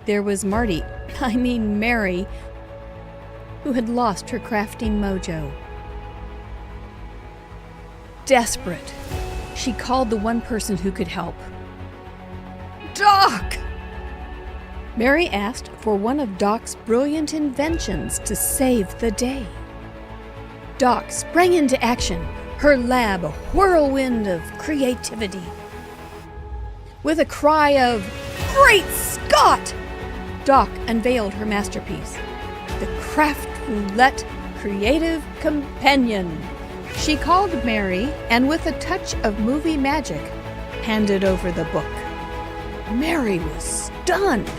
there was Mary, who had lost her crafting mojo. Desperate, she called the one person who could help. Doc! Mary asked for one of Doc's brilliant inventions to save the day. Doc sprang into action, her lab a whirlwind of creativity. With a cry of, "Great Scott!" Doc unveiled her masterpiece, the Craft Roulette Creative Companion. She called Mary, and with a touch of movie magic, handed over the book. Mary was stunned.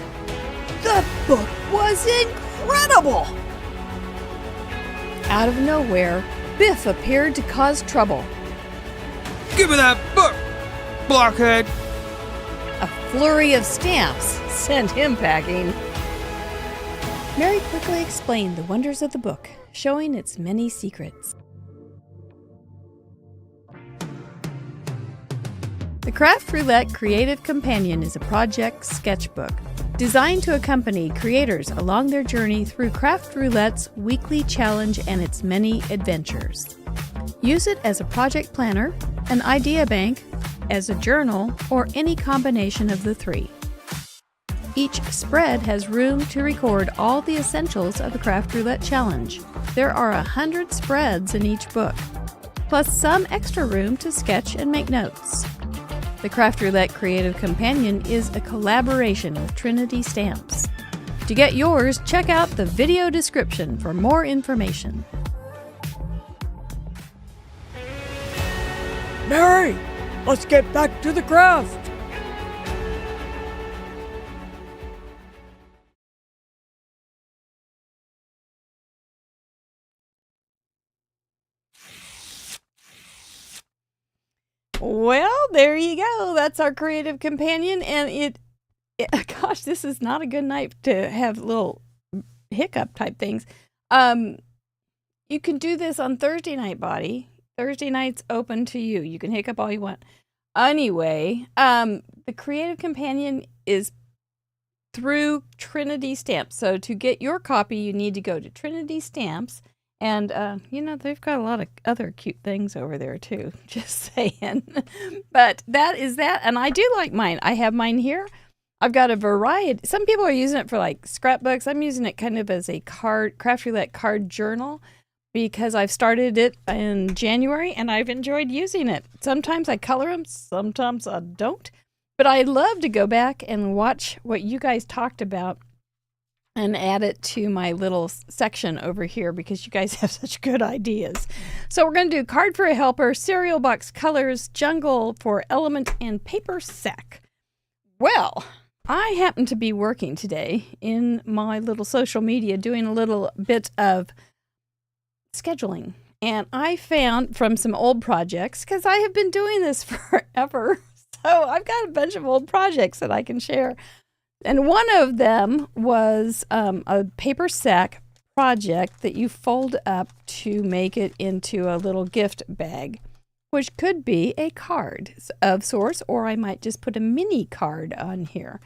The book was incredible! Out of nowhere, Biff appeared to cause trouble. Give me that book, blockhead! A flurry of stamps sent him packing. Mary quickly explained the wonders of the book, showing its many secrets. The Craft Roulette Creative Companion is a project sketchbook designed to accompany creators along their journey through Craft Roulette's weekly challenge and its many adventures. Use it as a project planner, an idea bank, as a journal, or any combination of the three. Each spread has room to record all the essentials of the Craft Roulette Challenge. There are 100 spreads in each book, plus some extra room to sketch and make notes. The Craft Roulette Creative Companion is a collaboration with Trinity Stamps. To get yours, check out the video description for more information. Mary, let's get back to the craft. Well, there you go. That's our creative companion, and gosh, this is not a good night to have little hiccup type things. You can do this on Thursday night, Body. Thursday night's open to you. You can hiccup all you want. Anyway, the creative companion is through Trinity Stamps. So to get your copy, you need to go to Trinity Stamps. And, they've got a lot of other cute things over there, too. Just saying. But that is that. And I do like mine. I have mine here. I've got a variety. Some people are using it for, like, scrapbooks. I'm using it kind of as a Craft Roulette card journal because I've started it in January, and I've enjoyed using it. Sometimes I color them. Sometimes I don't. But I love to go back and watch what you guys talked about and add it to my little section over here because you guys have such good ideas. So we're going to do Card for a Helper, Cereal Box Colors, Jungle for Element, and Paper Sack. Well, I happen to be working today in my little social media doing a little bit of scheduling. And I found from some old projects, because I have been doing this forever, so I've got a bunch of old projects that I can share. And one of them was a paper sack project that you fold up to make it into a little gift bag, which could be a card of sorts, or I might just put a mini card on here.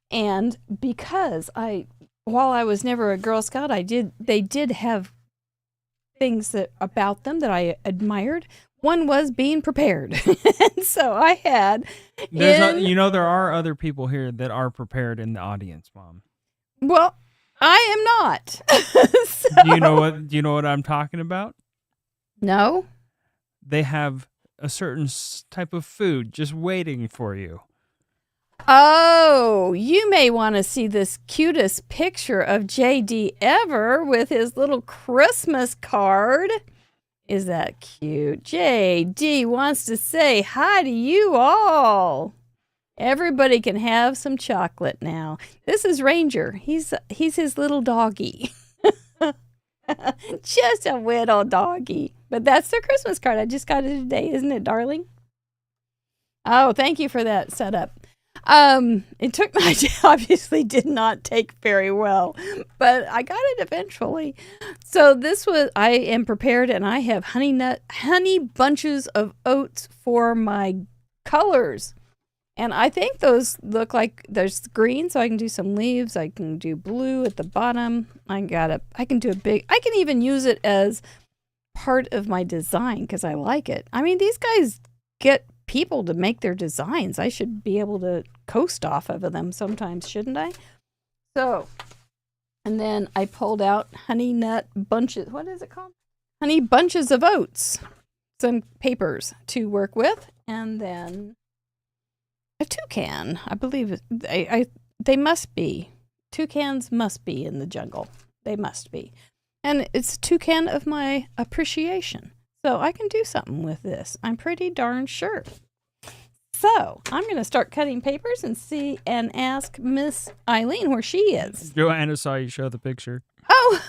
And because while I was never a Girl Scout, they did have things about them that I admired. One was being prepared. And so I had... there are other people here that are prepared in the audience, Mom. Well, I am not. So, Do you know what I'm talking about? No. They have a certain type of food just waiting for you. Oh, you may want to see this cutest picture of JD ever with his little Christmas card. Is that cute? JD wants to say hi to you all. Everybody can have some chocolate now. This is Ranger. He's his little doggy. Just a little doggy. But that's the Christmas card. I just got it today, isn't it, darling? Oh, thank you for that setup. It took my obviously did not take very well, but I got it eventually. So I am prepared, and I have honey bunches of oats for my colors. And I think those look like there's green, so I can do some leaves. I can do blue at the bottom. I can even use it as part of my design because I like it. I mean, these guys get people to make their designs. I should be able to coast off of them sometimes, shouldn't I? So, and then I pulled out honey nut bunches. What is it called? Honey bunches of oats. Some papers to work with, and then a toucan. I believe they must be. Toucans must be in the jungle. They must be. And it's a toucan of my appreciation. So I can do something with this. I'm pretty darn sure. So I'm going to start cutting papers and ask Miss Eileen where she is. Joanna saw you show the picture. Oh,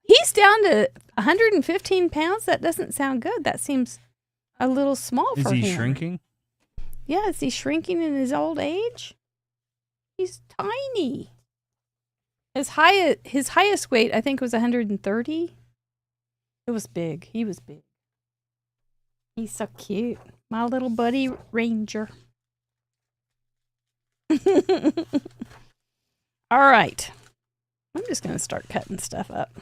he's down to 115 pounds. That doesn't sound good. That seems a little small for him. Is he shrinking? Yeah, is he shrinking in his old age? He's tiny. His highest weight, I think, was 130. It was big. He was big. He's so cute. My little buddy Ranger. All right. I'm just going to start cutting stuff up.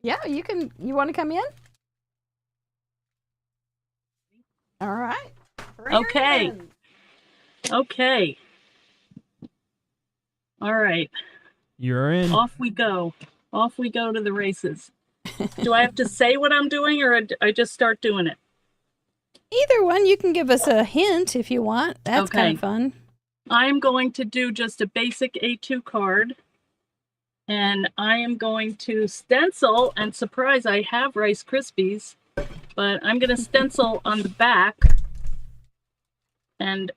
Yeah, you want to come in? All right. Okay. Okay. All right. You're in. Off we go. Off we go to the races. Do I have to say what I'm doing, or I just start doing it? Either one. You can give us a hint if you want. That's Okay. kind of fun. I'm going to do just a basic A2 card. And I am going to stencil, and surprise, I have Rice Krispies, but I'm going to stencil on the back. And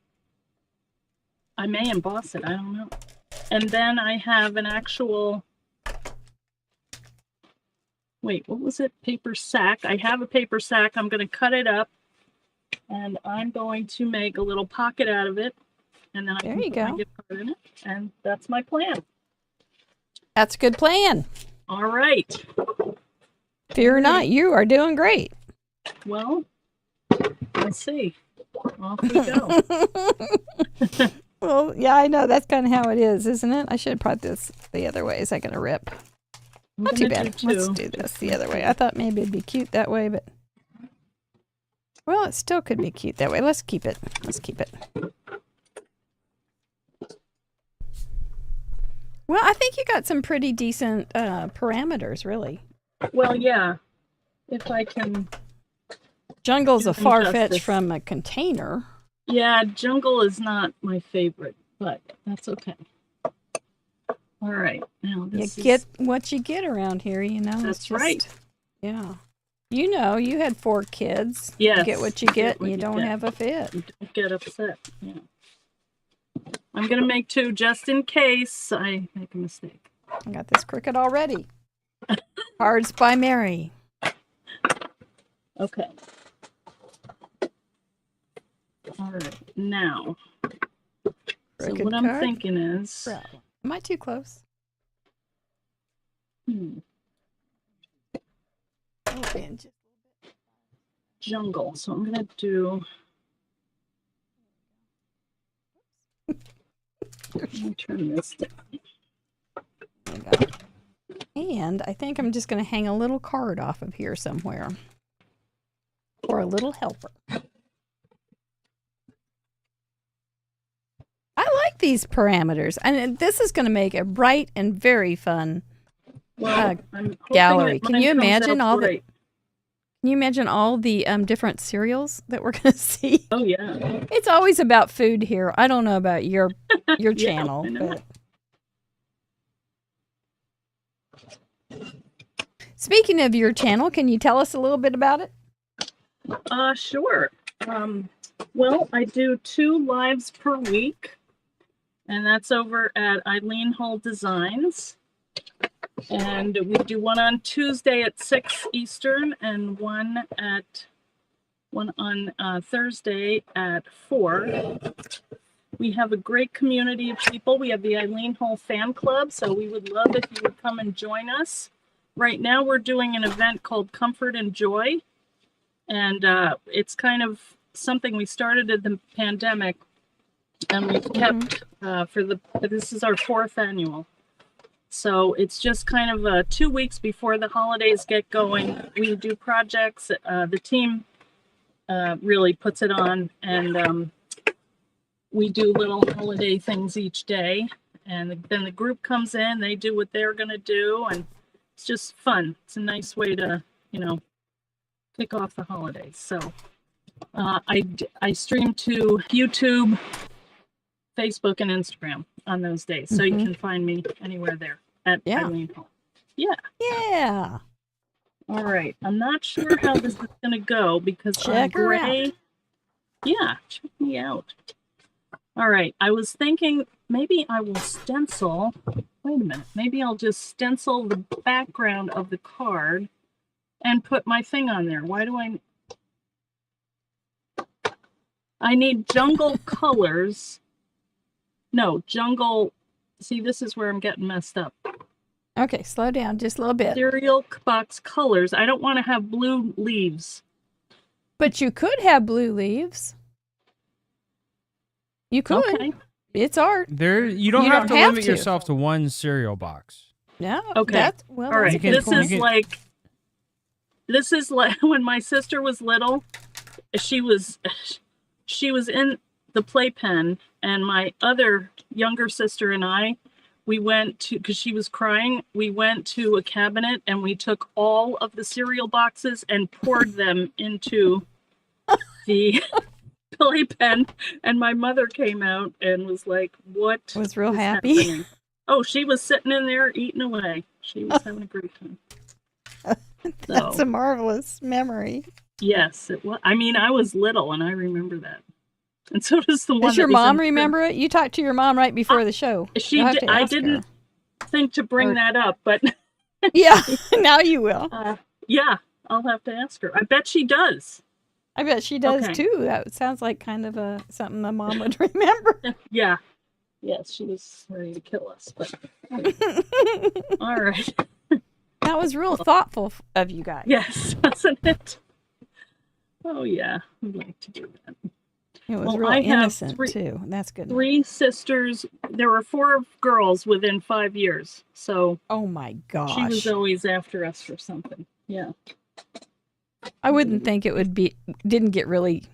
I may emboss it, I don't know. And then I have an actual... Wait, what was it? Paper sack. I have a paper sack. I'm going to cut it up, and I'm going to make a little pocket out of it, and then I can put my gift card in it, and that's my plan. That's a good plan. All right. Fear not, you are doing great. Well, let's see. Off we go. Well, yeah, I know. That's kind of how it is, isn't it? I should have brought this the other way. Is that going to rip? I'm Not too gonna bad. do Let's two. do this the other way. I thought maybe it'd be cute that way, but... Well, it still could be cute that way. Let's keep it. Let's keep it. Well, I think you got some pretty decent parameters, really. Well, yeah. If I can... Jungle's Do a them far fetch justice. from a container. Yeah, jungle is not my favorite, but that's okay. All right. Now You this get what you get around here, you know. That's It's right. Yeah. You know, you had 4 kids. Yes, You get what you get, what and you you don't get. have a fit. Don't get upset. Yeah. I'm gonna make 2 just in case I make a mistake. I got this cricket already. Cards by Mary. Okay. All right. Now, so Cricket what I'm card. thinking is, Am I too close? hmm, Oh, man, just- jungle. So I'm gonna do. Let me turn this down. there you go. And I think I'm just going to hang a little card off of here somewhere. Or a little helper. I like these parameters. And this is going to make a bright and very fun. Well, I'm hoping gallery. that Can mine you comes imagine out all the- bright. Can you imagine all the different cereals that we're going to see? Oh yeah. It's always about food here. I don't know about your Yeah, channel, I know. but speaking of your channel, can you tell us a little bit about it? Sure. Well, I do 2 lives per week, and that's over at Eileen Hull Designs. And we do one on Tuesday at 6 Eastern and one on Thursday at 4. We have a great community of people. We have the Eileen Hull Fan Club, so we would love if you would come and join us. Right now we're doing an event called Comfort and Joy, and it's kind of something we started in the pandemic, and we've kept this is our 4th annual. So it's just kind of 2 weeks before the holidays get going. We do projects. The team really puts it on, and we do little holiday things each day. And then the group comes in, they do what they're going to do, and it's just fun. It's a nice way to, kick off the holidays. So I stream to YouTube, Facebook, and Instagram on those days. So you can find me anywhere there at Eileen Hull. Yeah. Yeah. All right. I'm not sure how this is going to go because Check her Gray. out. Yeah, check me out. All right. I was thinking maybe I will stencil. Wait a minute. Maybe I'll just stencil the background of the card and put my thing on there. Why do I need jungle colors. No, jungle. See, this is where I'm getting messed up. Okay, slow down just a little bit. Cereal box colors. I don't want to have blue leaves. But you could have blue leaves. You could. Okay. It's art. You don't You have don't to have limit to. yourself to one cereal box. No. Okay. Well, All right. that's a good This point. is like when my sister was little. She was in the playpen, and my other younger sister and I, we went to, because she was crying, we went to a cabinet and we took all of the cereal boxes and poured them into the playpen. And my mother came out and was like, "What?" Was real is happy. happening?" Oh, she was sitting in there eating away. She was having a great time. That's a marvelous memory. Yes, it was. I mean, I was little and I remember that. And so does the one. Does your that was mom in- remember it? You talked to your mom right before the show. She You'll have did. to I ask her. didn't think to bring Or- that up, but Yeah, now you will. yeah, I'll have to ask her. I bet she does. I bet she does Okay. too. That sounds like kind of something a mom would remember. Yeah. Yes, she was ready to kill us. But all right. That was real thoughtful of you guys. Yes, wasn't it? Oh yeah, we like to do that. It was Well, real I have innocent too. That's good. 3 sisters. There were 4 girls within 5 years. So Oh my she was gosh. always after us for something. Yeah. I wouldn't think it would be, didn't get really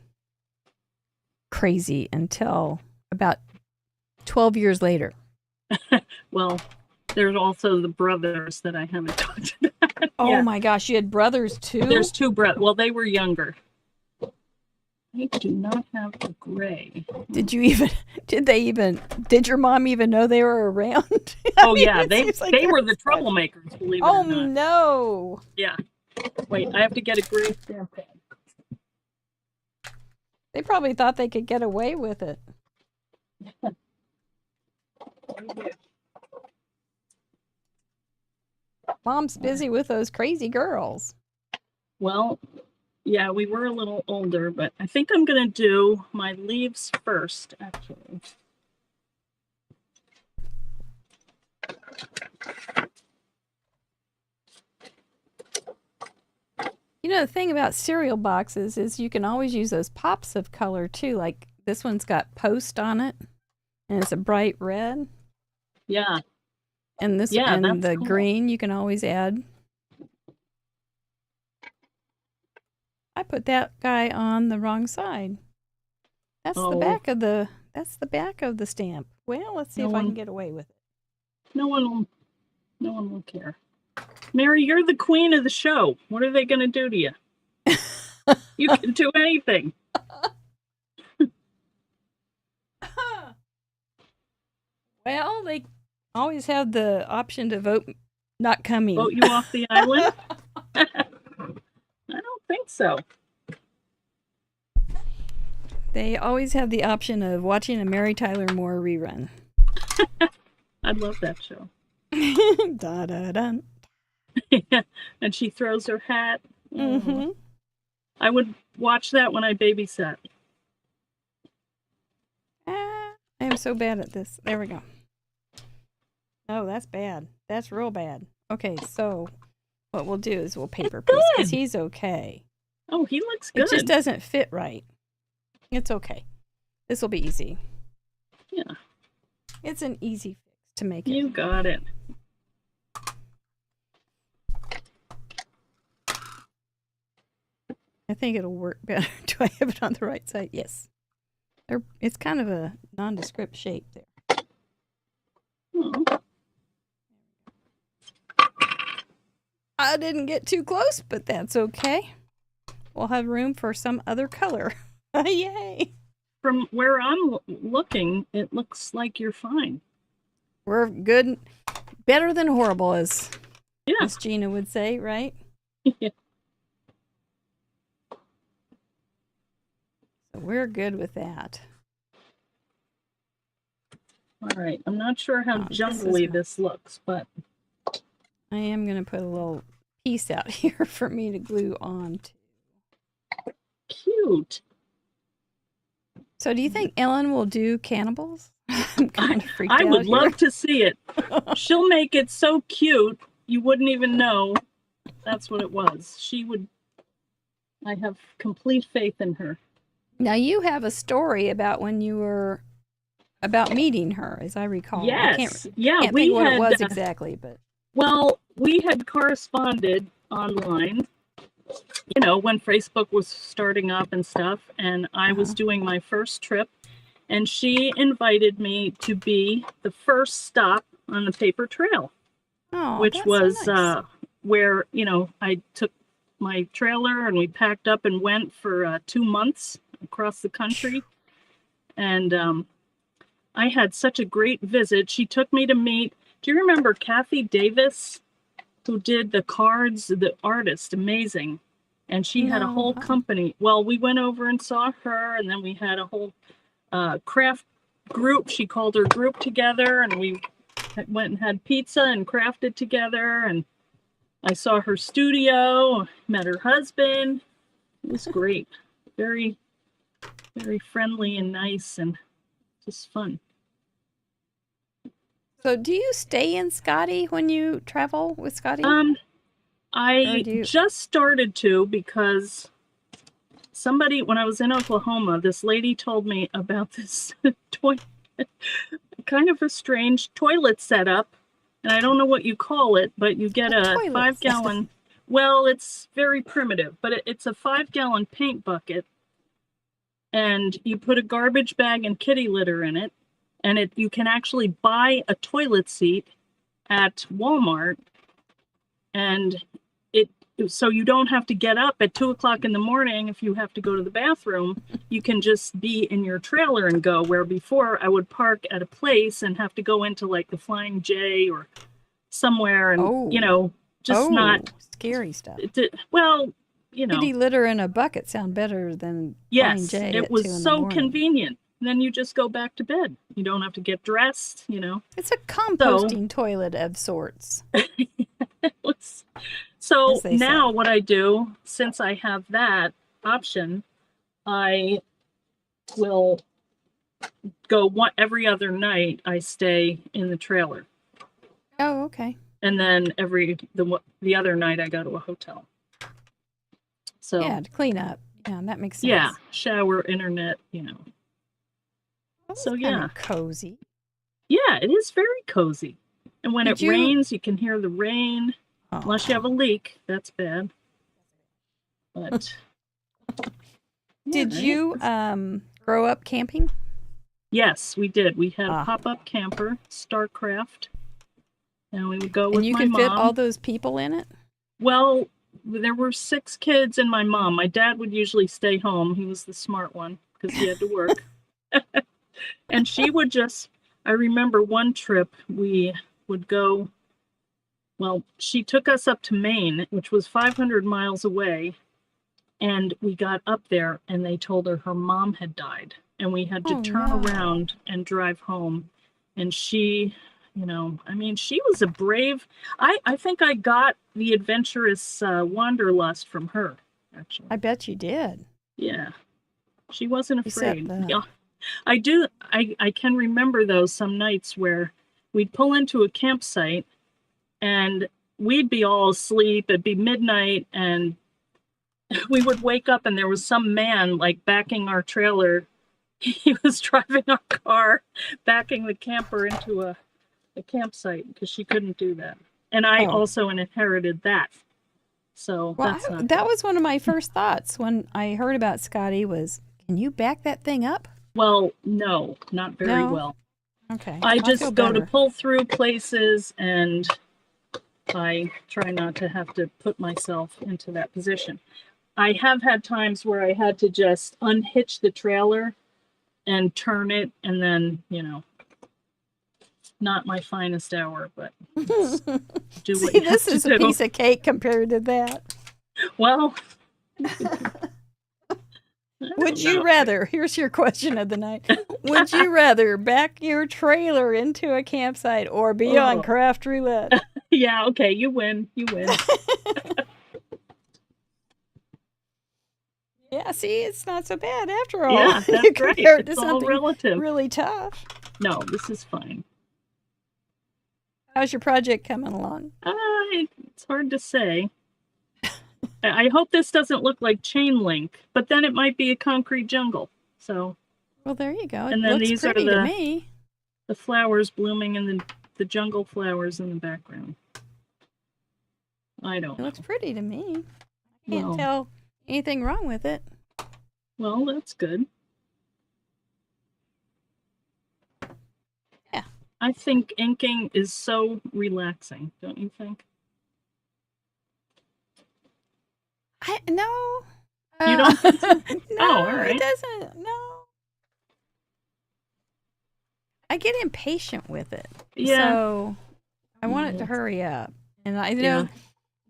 crazy until about 12 years later. Well, there's also the brothers that I haven't talked about. Oh Yeah. my gosh, you had brothers too? There's 2 brothers. Well, they were younger. I do not have the gray. Did your mom even know they were around? Oh, yeah. They were the troublemakers, believe it or Oh not. no. Yeah. Wait, I have to get a gray stamp pad. They probably thought they could get away with it. Mom's busy with those crazy girls. Well, yeah, we were a little older, but I think I'm going to do my leaves first, actually. You know, the thing about cereal boxes is you can always use those pops of color too. Like this one's got Post on it, and it's a bright red. Yeah. And this and the green you can always add. I put that guy on the wrong side. That's the back of the stamp. Well, let's see if I can get away with it. No one will care. Mary, you're the queen of the show. What are they going to do to you? You can do anything. Well, they always have the option to vote not coming. Vote you off the island? I don't think so. They always have the option of watching a Mary Tyler Moore rerun. I love that show. Da da da. Yeah, and she throws her hat. Mm-hmm. I would watch that when I babysat. I am so bad at this. There we go. Oh, that's bad. That's real bad. Okay, so what we'll do is we'll paper piece because he's okay. Oh, he looks good. It just doesn't fit right. It's okay. This will be easy. Yeah. It's an easy fix to make it. You got it. I think it'll work better. Do I have it on the right side? Yes. It's kind of a nondescript shape there. Oh. I didn't get too close, but that's okay. We'll have room for some other color. Yay! From where I'm looking, it looks like you're fine. We're good. Better than horrible, as Yeah. Gina would say, right? Yeah. So we're good with that. All right. I'm not sure how jungly this looks, but I am going to put a little piece out here for me to glue on to. Cute. So do you think Ellen will do cannibals? I'm kind of freaked out. I would here. love to see it. She'll make it so cute you wouldn't even know that's what it was. She would. I have complete faith in her. Now you have a story about when you were about meeting her, as I recall. Yes. I can't we think what had, it was exactly, but well, we had corresponded online, you know, when Facebook was starting up and stuff, and I was doing my first trip, and she invited me to be the first stop on the paper trail, which was so nice. where, you know, I took my trailer and we packed up and went for 2 months across the country. And I had such a great visit. She took me to meet, do you remember Kathy Davis, who did the cards, the artist, amazing. And she had a whole company. Well, we went over and saw her, and then we had a whole craft group. She called her group together, and we went and had pizza and crafted together. And I saw her studio, met her husband. It was great. Very, very friendly and nice and just fun. So do you stay in Scotty when you travel with Scotty? I just started to, because somebody, when I was in Oklahoma, this lady told me about this kind of a strange toilet setup. And I don't know what you call it, but you get a 5-gallon, well, it's very primitive, but it's a 5-gallon paint bucket. And you put a garbage bag and kitty litter in it. And you can actually buy a toilet seat at Walmart. And so you don't have to get up at 2:00 in the morning if you have to go to the bathroom. You can just be in your trailer and go, where before I would park at a place and have to go into like the Flying J or somewhere and, not scary stuff. Well, Kitty litter in a bucket sound better than yes, Flying J it at was 2 in the so morning. convenient. And then you just go back to bed. You don't have to get dressed, It's a composting toilet of sorts. So now what I do, since I have that option, I will go every other night. I stay in the trailer. Oh, okay. And then the other night I go to a hotel. So yeah, to clean up. Yeah, that makes sense. Yeah, shower, internet, That's so kind of cozy. Yeah, it is very cozy. And when it rains, you can hear the rain. Oh. Unless you have a leak, that's bad. But did you grow up camping? Yes, we did. We had a pop-up camper, Starcraft, and we would go with my mom. And you could fit all those people in it? Well, there were 6 kids and my mom. My dad would usually stay home. He was the smart one because he had to work. And she would I remember one trip we would go. Well, she took us up to Maine, which was 500 miles away, and we got up there, and they told her mom had died, and we had to turn around and drive home. And she, she was a brave. I think I got the adventurous wanderlust from her, actually. I bet you did. Yeah, she wasn't afraid. Yeah, I do. I can remember some nights where we'd pull into a campsite. And we'd be all asleep. It'd be midnight, and we would wake up, and there was some man like backing our trailer. He was driving our car, backing the camper into a campsite because she couldn't do that. And I also inherited that. So that was one of my first thoughts when I heard about Scotty was, can you back that thing up? Well, no, not very well. Okay. I just go to pull through places, and I try not to have to put myself into that position. I have had times where I had to just unhitch the trailer and turn it, and then, not my finest hour, but do what you this have is to a do. piece of cake compared to that. Well, would you rather, here's your question of the night, would you rather back your trailer into a campsite or be on Craft Roulette? Yeah, okay, you win. Yeah, see, it's not so bad after all. Yeah, that's you compare it to It's all something relative. really tough. No, this is fine. How's your project coming along? It's hard to say. I hope this doesn't look like chain link, but then it might be a concrete jungle. So. Well, there you go. It and then looks these pretty are to me. The flowers blooming and the jungle flowers in the background. I don't know. It looks pretty to me. I can't tell anything wrong with it. Well, that's good. Yeah. I think inking is so relaxing, don't you think? No. You don't think so? No, all right. It doesn't. No. I get impatient with it. Yeah. So I want it to hurry up. And I know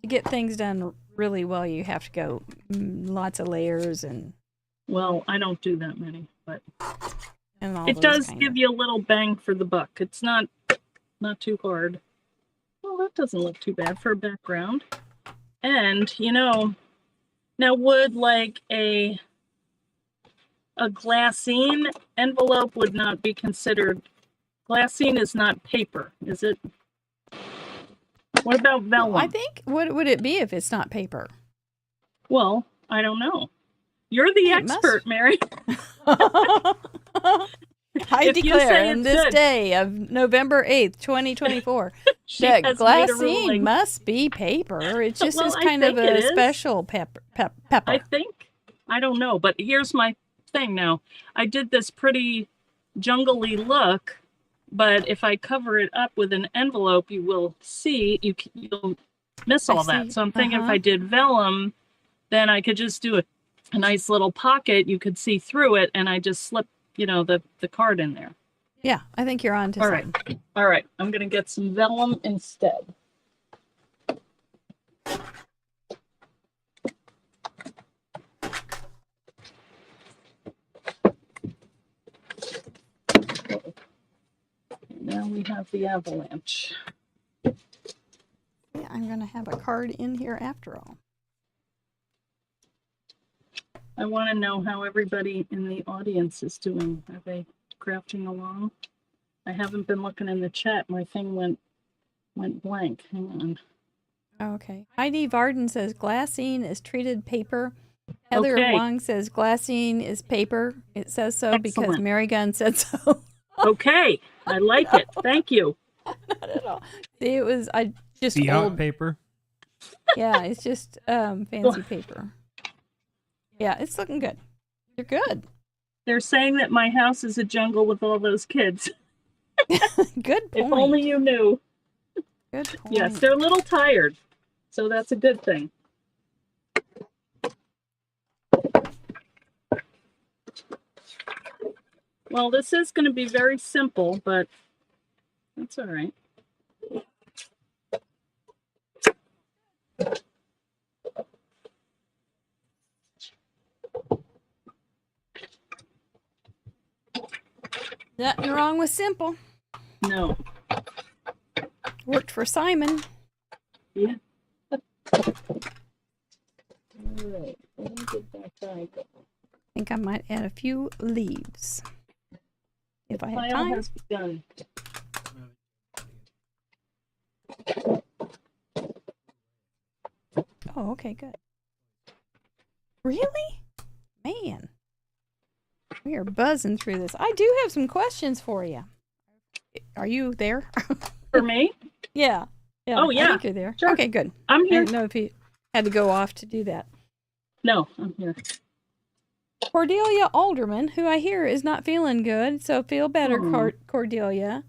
to get things done really well, you have to go lots of layers and. Well, I don't do that many, but it does give you a little bang for the buck. It's not too hard. Well, that doesn't look too bad for a background. And, now would like a glassine envelope would not be considered. Glassine is not paper, is it? What about vellum? I think, what would it be if it's not paper? Well, I don't know. You're the It must- expert, Mary. I If you declare say on it's this good. day of November 8th, 2024, She that has made a glassine ruling. must be paper. It just Well, is I kind of think it a is. special pepper. I think. I don't know, but here's my thing now. I did this pretty jungly look, but if I cover it up with an envelope, you will see, you'll miss I all that. see. So I'm thinking if Uh-huh. I did vellum, then I could just do a nice little pocket. You could see through it, and I just slip, the card in there. Yeah, I think you're on to All right. something. All right. I'm going to get some vellum instead. Now we have the avalanche. Yeah, I'm going to have a card in here after all. I want to know how everybody in the audience is doing. Are they crafting along? I haven't been looking in the chat. My thing went blank. Hang on. Okay. Heidi Varden says glassine is treated paper. Heather Okay. Wong says glassine is paper. It says so because Excellent. Mary Gunn said so. Okay, I like it. Thank you. Not at all. See, it was just The out old. paper. Yeah, it's just fancy paper. Yeah, it's looking good. You're good. They're saying that my house is a jungle with all those kids. Good point. If only you knew. Good point. Yes, they're a little tired, so that's a good thing. Well, this is going to be very simple, but that's all right. Nothing wrong with simple. No. Worked for Simon. Yeah. All right. Let me get that bag. I think I might add a few leaves. If I have Pile time. has begun. Oh, okay, good. Really? Man. We are buzzing through this. I do have some questions for you. Are you there? For me? Yeah. Oh, I yeah. think you're there. Sure. Okay, good. I'm I here. didn't know if you had to go off to do that. No, I'm here. Cordelia Alderman, who I hear is not feeling good, so feel better, Oh. Cordelia.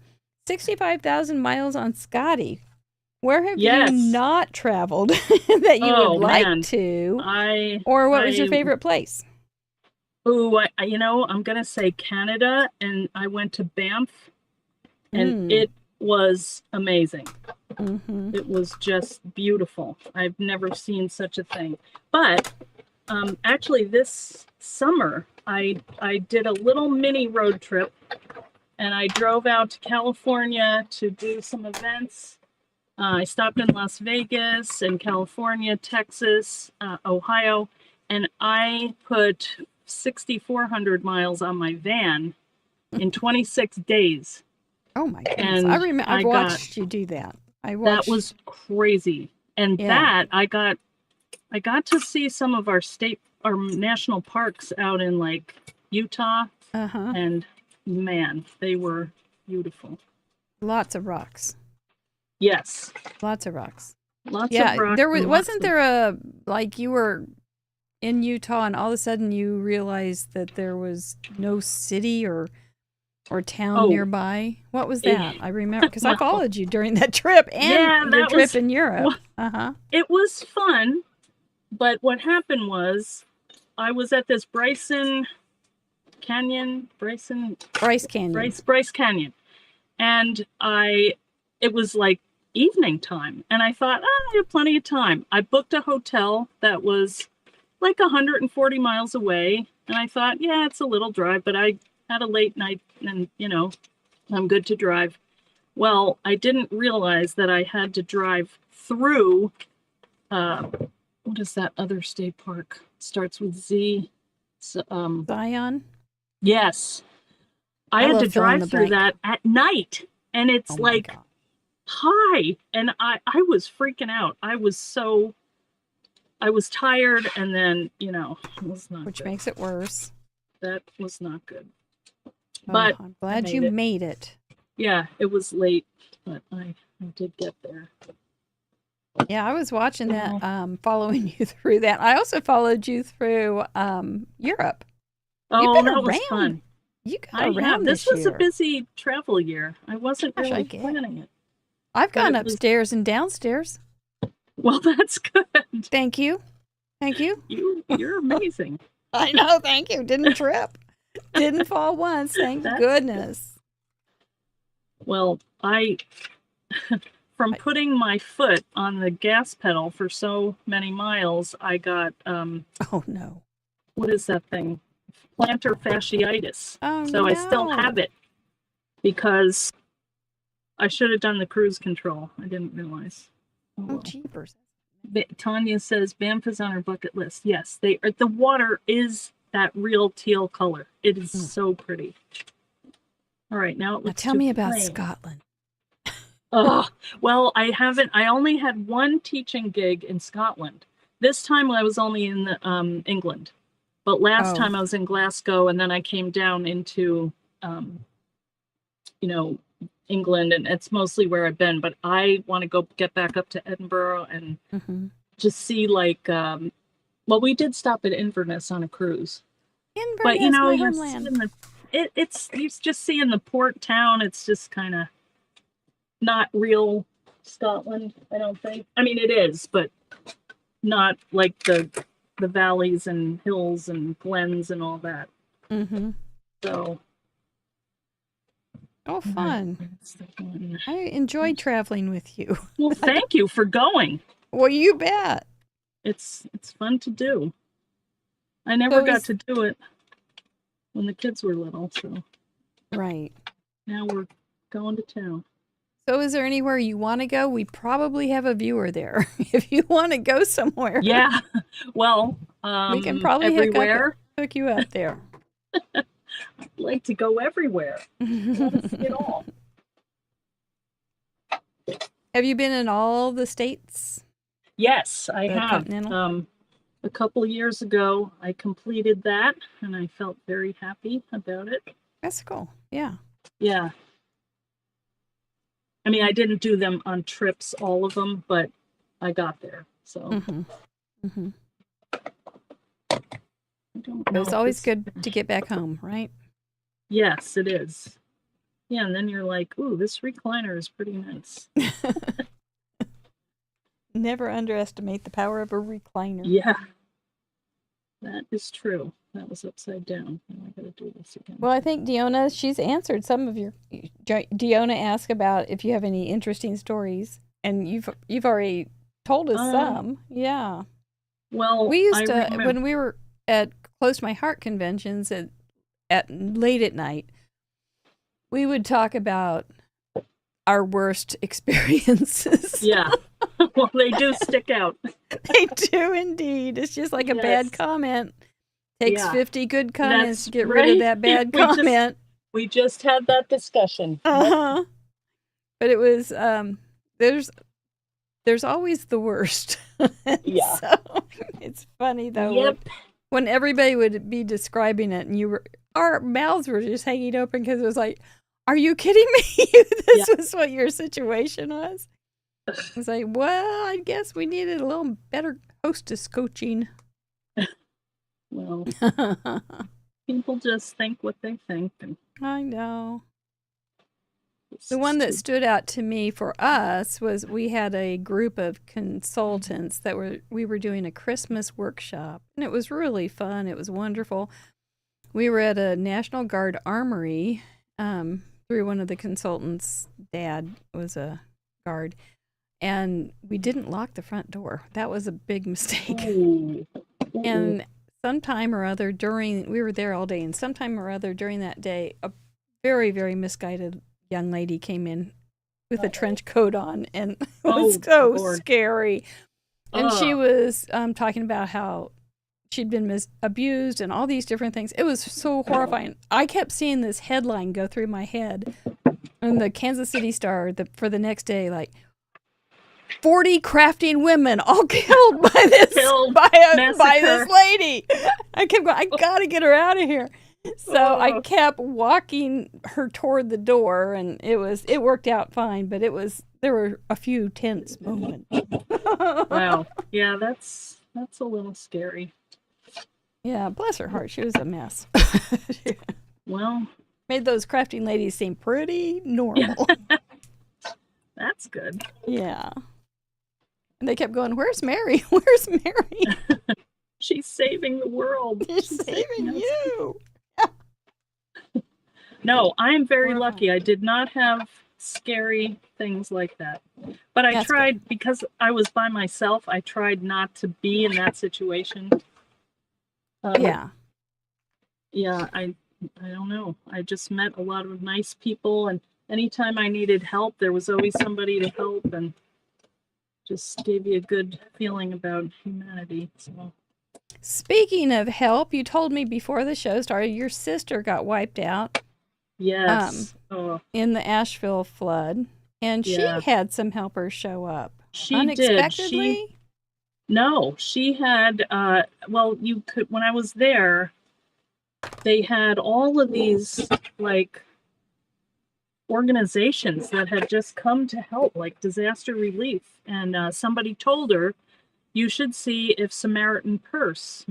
65,000 miles on Scotty. Where have Yes. you not traveled that you Oh, would like man. to? Or what was your favorite place? I'm going to say Canada, and I went to Banff, and Mm. it was amazing. Mm-hmm. It was just beautiful. I've never seen such a thing. But actually, this summer, I did a little mini road trip, and I drove out to California to do some events. I stopped in Las Vegas and California, Texas, Ohio, and I put 6,400 miles on my van in 26 days. Oh my goodness! And I remember. I I've got- watched you do that. I That watched. was crazy. And Yeah. that I got to see some of our national parks out in like Utah, Uh-huh. and man, they were beautiful. Lots of rocks. Yes. Lots of rocks. Lots Yeah, of rocks. there was and lots wasn't of- there a like you were in Utah and all of a sudden you realized that there was no city or town Oh. nearby. What was Eh, that? I remember because I well, followed you during that trip and yeah, your that trip was- in Europe. well, Uh-huh. It was fun, but what happened was I was at this Bryce Canyon, Bryce Canyon. Bryce Canyon, and it was like evening time, and I thought, I have plenty of time. I booked a hotel that was like 140 miles away, and I thought, yeah, it's a little drive, but I had a late night, and I'm good to drive. Well, I didn't realize that I had to drive through. What is that other state park? Starts with Z. Zion. Yes. I I had love to fill in drive the through blank. that at night. And it's Oh my like God. high. And I was freaking out. I was so I was tired, and then, it was not Which good. makes it worse. That was not good. Oh, But I'm glad you made it. Yeah, it was late, but I did get there. Yeah, I was watching that, following you through that. I also followed you through Europe. Oh, been that was around. fun. You got around This this was year. a busy travel year. I wasn't Gosh, I really get it. planning it. I've gone it was- upstairs and downstairs. Well, that's good. Thank you. Thank you. You're amazing. I know, thank you. Didn't trip. Didn't fall once. Thank That's goodness. Well, from putting my foot on the gas pedal for so many miles, I got, Oh, no. what is that thing? Plantar fasciitis. Oh, So I still no. have it because I should have done the cruise control. I didn't realize. Oh, Oh, well. jeepers. Tanya says Banff is on her bucket list. Yes, the water is that real teal color. It is so pretty. All right, now it Now looks tell too me about plain. Scotland. Well, I only had one teaching gig in Scotland. This time I was only in England. But last time I was in Glasgow, and then I came down into England, and it's mostly where I've been, but I want to get back up to Edinburgh and just see we did stop at Inverness on a cruise. Inverness, But my you're homeland. seeing you're just seeing the port town. It's just kind of not real Scotland, I don't think. I mean, it is, but not like the valleys and hills and glens and all that. So. Oh, fun. That's the one. I enjoyed traveling with you. Well, thank you for going. Well, you bet. It's fun to do. I never got to do it when the kids were little, so Right. now we're going to town. So is there anywhere you want to go? We probably have a viewer there. If you want to go somewhere. Yeah. Well, we can probably everywhere. hook you up there. I'd like to go everywhere. I want to see it all. Have you been in all the states? Yes, I The have. continental? A couple years ago, I completed that, and I felt very happy about it. That's cool. Yeah. Yeah. I mean, I didn't do them on trips, all of them, but I got there. So I don't know It's if always this- good to get back home, right? Yes, it is. Yeah, and then you're like, ooh, this recliner is pretty nice. Never underestimate the power of a recliner. Yeah. That is true. That was upside down. Now I gotta do this again. Well, I think Deonna, she's answered some of your. Deonna asked about if you have any interesting stories, and you've already told us some. Yeah. Well, We used I to remember- when we were at Close My Heart conventions at late at night. We would talk about our worst experiences. Yeah. Well, they do stick out. They do indeed. It's just like a bad Yes. comment. Takes Yeah. 50 good comments That's to get rid of right. that bad We just- comment. We just had that discussion. Uh-huh. But it was there's always the worst. Yeah. So it's funny though. Yep. When everybody would be describing it and our mouths were just hanging open because it was like, are you kidding me? This was what your situation was. I was like, well, I guess we needed a little better hostess coaching. Well, people just think what they think. And I know. it's The one just that stood out to me for us was we had a group of consultants that we were doing a Christmas workshop, and it was really fun. It was wonderful. We were at a National Guard armory through one of the consultants' dad was a guard, and we didn't lock the front door. That was a big mistake. Ooh. And sometime or other we were there all day, and sometime or other during that day, a very, very misguided young lady came in with a trench coat on, and it was so Lord. scary. And she was talking about how she'd been abused and all these different things. It was so horrifying. I kept seeing this headline go through my head in the Kansas City Star for the next day, like, 40 crafting women all killed by this Killed, by this massacre. lady. I kept going, I gotta get her out of here. So I kept walking her toward the door, and it worked out fine, but there were a few tense moments. Wow. Yeah, that's a little scary. Yeah, bless her heart, she was a mess. Well, Made those crafting ladies seem pretty normal. that's good. Yeah. And they kept going, "Where's Mary? Where's Mary? She's saving the world. She's She's saving us." you." No, I am very Horrifying. lucky. I did not have scary things like that. But I That's tried, because I was by myself, I tried not to be in that situation. Yeah. Yeah, I don't know. I just met a lot of nice people, and anytime I needed help, there was always somebody to help, and just gave you a good feeling about humanity. So Speaking of help, you told me before the show started your sister got wiped out yes. Oh, in the Asheville flood, and Yeah. she had some helpers show up she unexpectedly. did. She had well, you could, when I was there, they had all of these like organizations that had just come to help, like disaster relief, and somebody told her, you should see if Samaritan's Purse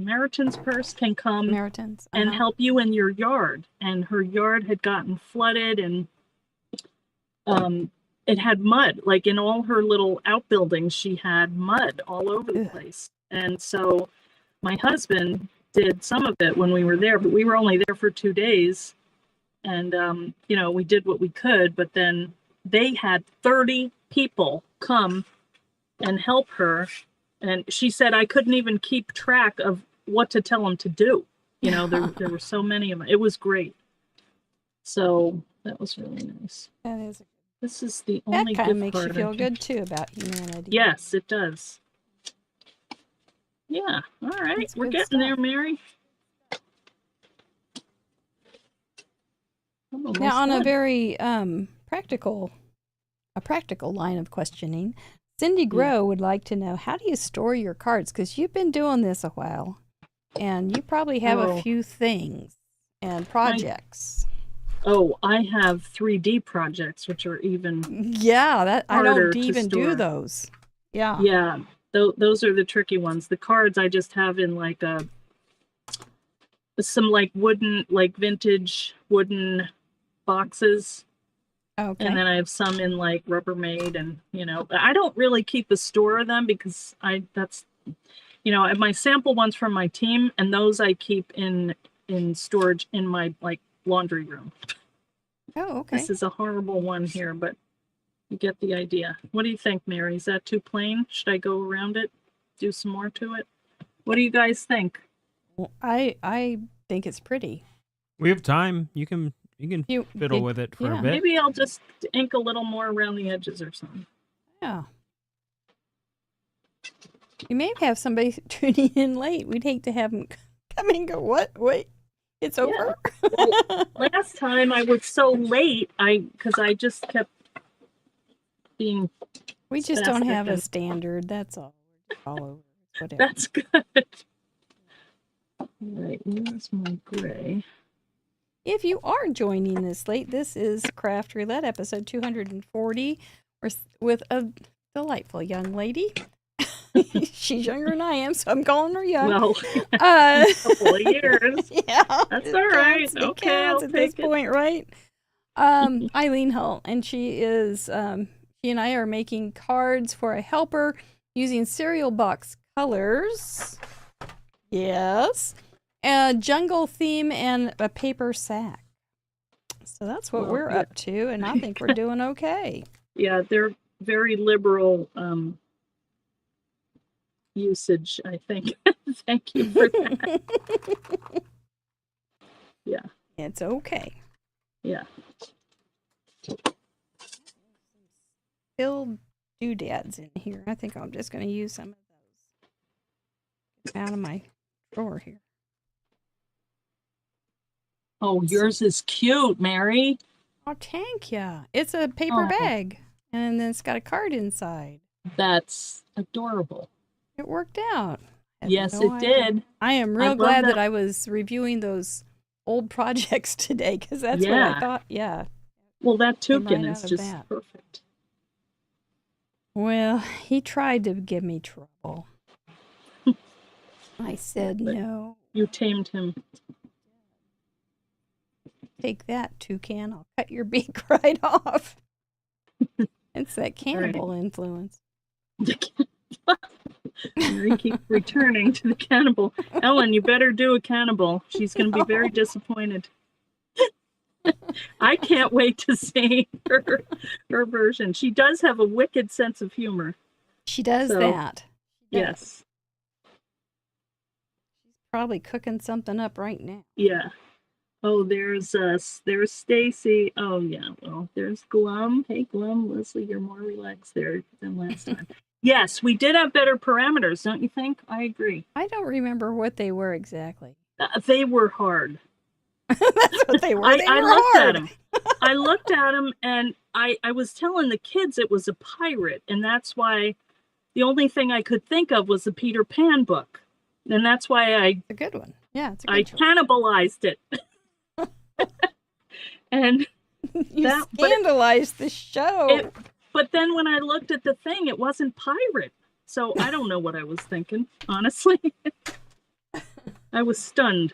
can come Samaritans. and help you in your yard. And her yard had gotten flooded, and it had mud, like in all her little outbuildings, she had mud all over the Ugh. place. And so my husband did some of it when we were there, but we were only there for 2 days. And, we did what we could, but then they had 30 people come and help her. And she said, I couldn't even keep track of what to tell them to do. There were so many of them. It was great. So that was really nice. That is. This is the That only kind of gift makes you card I feel can- good too about humanity. Yes, it does. Yeah. All right. That's We're good getting there, stuff. Mary. I'm almost Now, on a done. very practical line of questioning, Cindy Grow would like to know, how do you store your cards? Because you've been doing this a while, and you probably have Oh. a few things and projects. Oh, I have 3D projects, which are even, Yeah, that I Harder don't to even do store. those. Yeah. yeah, those are the tricky ones. The cards I just have in like some like wooden, like vintage wooden boxes. Okay. And then I have some in like Rubbermaid, and I don't really keep a store of them because I have my sample ones from my team, and those I keep in storage in my like laundry room. Oh, okay. This is a horrible one here, but you get the idea. What do you think, Mary? Is that too plain? Should I go around it? Do some more to it? What do you guys think? Well, I think it's pretty. We have time. You can fiddle with it for yeah. a bit. Maybe I'll just ink a little more around the edges or something. Yeah. You may have somebody tuning in late. We'd hate to have them come and go, what? Wait, it's over? Last time I was so late, because I just kept being. We just don't have a Spastic. standard. That's all. We're just all over. Whatever. That's good. All right, where's my gray? If you are joining this late, this is Craft Roulette episode 240. We're with a delightful young lady. She's younger than I am, so I'm calling her young. Well, Uh, a couple of years. yeah, That's it all right. counts, it Okay, counts I'll at this take it. point, right? Eileen Hull, and she is. She and I are making cards for a helper using cereal box colors. Yes, a jungle theme and a paper sack. So that's what Well, we're yeah. up to, and I think we're doing okay. Yeah, they're very liberal usage, I think. Thank you for that. Yeah. It's okay. Yeah. Still doodads in here. I think I'm just going to use some of those out of my drawer here. Oh, yours is cute, Mary. Oh, thank ya. It's a paper Oh. bag, and then it's got a card inside. That's adorable. It worked out. I had Yes, no it idea. did. I am I real love glad that that. I was reviewing those old projects today because that's what Yeah. I thought. Yeah. Well, that Came toucan right is out of just that. perfect. Well, he tried to give me trouble. I said But no. you tamed him. Take that, toucan. I'll cut your beak right off. It's that cannibal influence. You keep returning to the cannibal. Ellen, you better do a cannibal. She's going to be very disappointed. I can't wait to see her version. She does have a wicked sense of humor. She does So, that. Yes. She's probably cooking something up right now. Yeah. Oh, there's Stacy. Oh yeah. Well, there's Glum. Hey Glum, Leslie, you're more relaxed there than last time. Yes, we did have better parameters, don't you think? I agree. I don't remember what they were exactly. They were hard. That's what they were. I looked at them. I looked at them, and I was telling the kids it was a pirate, and that's why the only thing I could think of was the Peter Pan book, and that's why It's a good one. Yeah, it's a good I choice. cannibalized it. And You scandalized the show. but then when I looked at the thing, it wasn't pirate. So I don't know what I was thinking, honestly. I was stunned.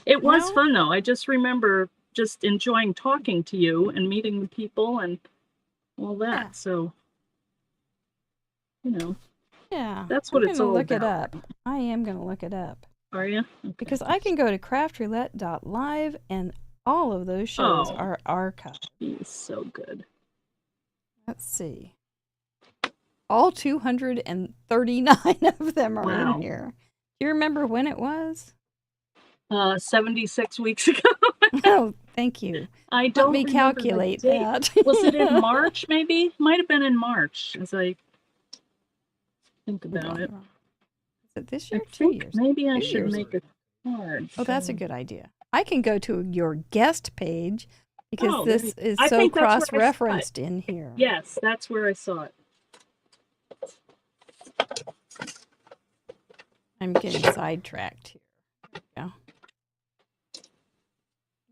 It was fun, though. I just remember just enjoying talking to you and meeting the people and all that. Yeah. So, you know, Yeah. that's what I'm it's gonna all look it about. up. I am going to look it up. Are you? Okay. Because I can go to craftroulette.live and all of those shows Oh. are archived. He's so good. Let's see. All 239 of them are Wow. in here. Do you remember when it was? 76 weeks ago. Oh, thank you. I don't Let me remember the calculate date. that. Was it in March, maybe? Might have been in March, as I think about it. Is it this I year? 2 think years. maybe I 2 should years. make a card. Oh, that's a good idea. I can go to your guest page because Oh, this is I so think that's where I saw it. cross-referenced in here. Yes, that's where I saw it. I'm getting sidetracked here. There we go.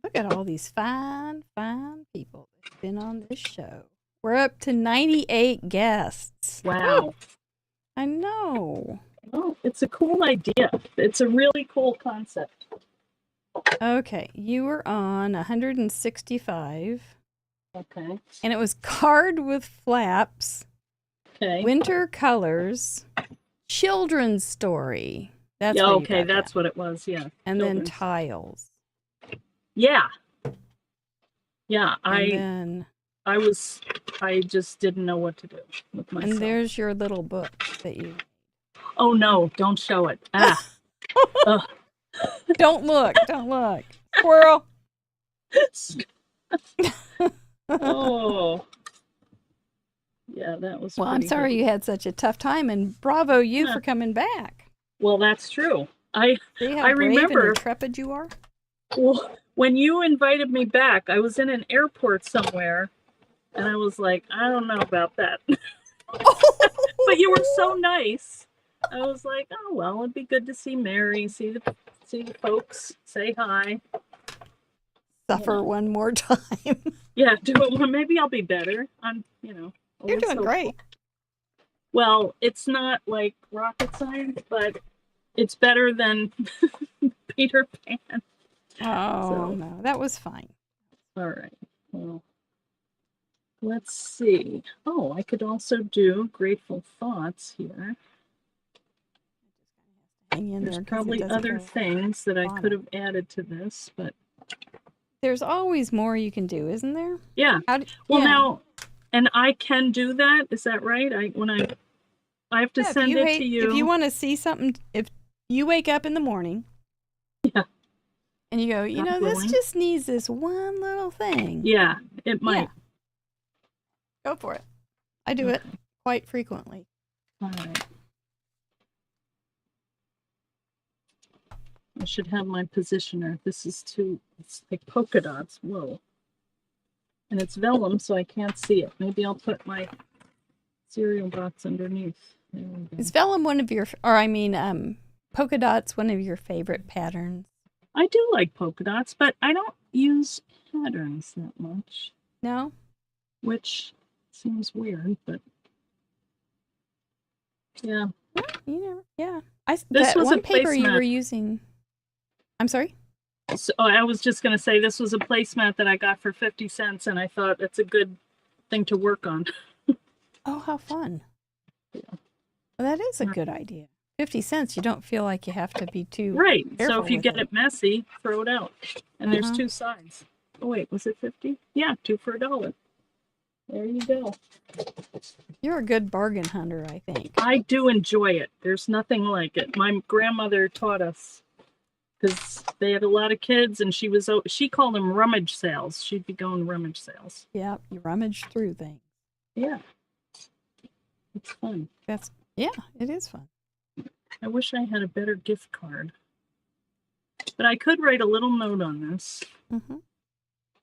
Look at all these fine, fine people that've been on this show. We're up to 98 guests. Wow. I know. Well, it's a cool idea. It's a really cool concept. Okay, you were on 165, Okay. and it was card with flaps, Okay. winter colors, children's story. That's Yeah, where you okay, got that's that. what it was. Yeah. And then children's. tiles. Yeah. Yeah, And I just didn't know what to do with myself. and there's your little book that you. Oh no, don't show it. Ah. Ugh. Don't look. Don't look. Squirrel. Oh. Yeah, that was Well, I'm pretty sorry good. you had such a tough time, and bravo you Yeah. for coming back. Well, that's true. I See how I brave remember- and intrepid you are? Well, when you invited me back, I was in an airport somewhere, and I was like, I don't know about that. But you were so nice. I was like, oh well, it'd be good to see Mary, see the folks, say hi. Suffer one more time. Yeah, do it. Well, maybe I'll be better. I'm, You're always doing hopeful. great. Well, it's not like rocket science, but it's better than Peter Pan. Oh, So- no, that was fine. All right. Well, let's see. Oh, I could also do Grateful Thoughts here. Hang in There's there 'cause it probably doesn't other go things that I on could it. have added to this, but There's always more you can do, isn't there? yeah. How do, Well, yeah. now, and I can do that. Is that right? I have to Yeah, send it to you. If you want to see something, if you wake up in the morning, Yeah. and you go, God this willing. just needs this one little thing. Yeah, it might. Go for it. I do it quite frequently. All right. I should have my positioner. This is it's like polka dots. Whoa. And it's vellum, so I can't see it. Maybe I'll put my cereal box underneath. There we go. Is vellum polka dots one of your favorite patterns? I do like polka dots, but I don't use patterns that much, No? which seems weird, but yeah. You never, yeah. This that was a one paper you placemat. were using. I'm sorry? So I was just going to say this was a placemat that I got for 50 cents, and I thought it's a good thing to work on. Oh, how fun. Yeah. Well, that is a good idea. 50 cents, you don't feel like you have to be too Right. So careful if you with get it messy, throw it out. And there's Uh-huh. 2 sides. Oh, wait, was it 50? Yeah, 2 for $1. There you go. You're a good bargain hunter, I think. I do enjoy it. There's nothing like it. My grandmother taught us because they had a lot of kids, and she called them rummage sales. She'd be going rummage sales. Yeah, you rummage through things. Yeah, it's fun. Yeah, it is fun. I wish I had a better gift card, but I could write a little note on this. Hmm.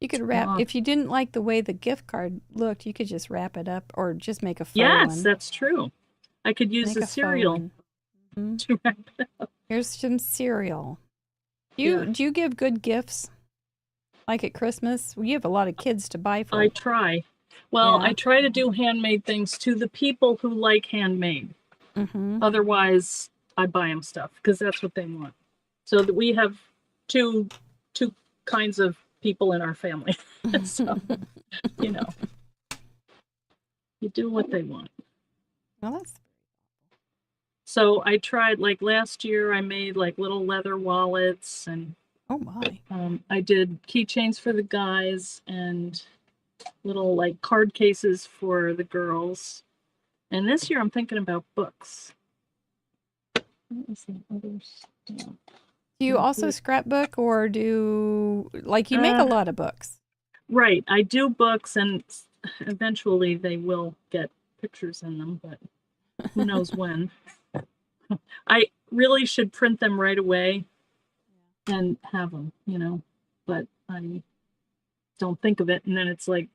You could wrap, if you didn't like the way the gift card looked, you could just wrap it up or just make a faux Yes, one. that's true. I could use Make the a faux cereal one. Mhm. to wrap it up. Here's some cereal. Do you give good gifts? Like at Christmas? You have a lot of kids to buy for. I try. Well, Yeah. I try to do handmade things to the people who like handmade. Mm-hmm. Otherwise, I buy them stuff because that's what they want. So that we have two kinds of people in our family. So, you know, you do what they want. Well, that's So I tried, like last year, I made like little leather wallets, and oh my. I did keychains for the guys and little like card cases for the girls. And this year I'm thinking about books. What was the other stuff? Do you also scrapbook or do like you make a lot of books? Right. I do books, and eventually they will get pictures in them, but who knows when. I really should print them right away and have them, but I don't think of it. And then it's like,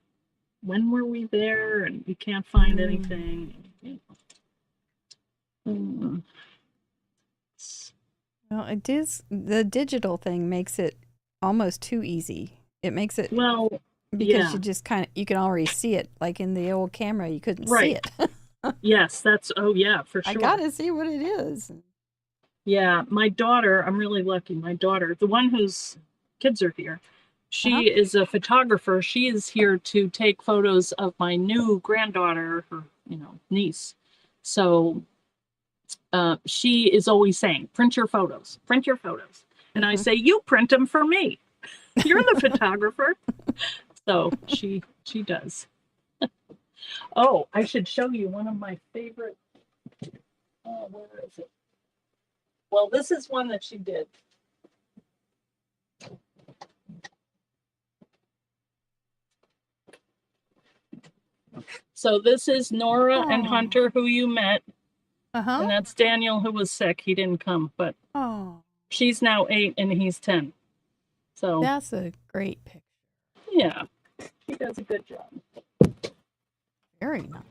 when were we there? And we can't find anything. Well, it is the digital thing makes it almost too easy. It makes it Well, because you just you can already see it. Like in the old camera, you couldn't see it. Yes, for sure. I gotta see what it is. Yeah, my daughter, I'm really lucky. My daughter, the one whose kids are here, she is a photographer. She is here to take photos of my new granddaughter, her, niece. So she is always saying, print your photos, print your photos. And I say, you print them for me. You're the photographer. So she does. Oh, I should show you one of my favorite. Oh, where is it? Well, this is one that she did. So this is Nora and Hunter, who you met. And that's Daniel, who was sick. He didn't come, but she's now 8 and he's 10. So that's a great picture. Yeah, he does a good job. Very nice.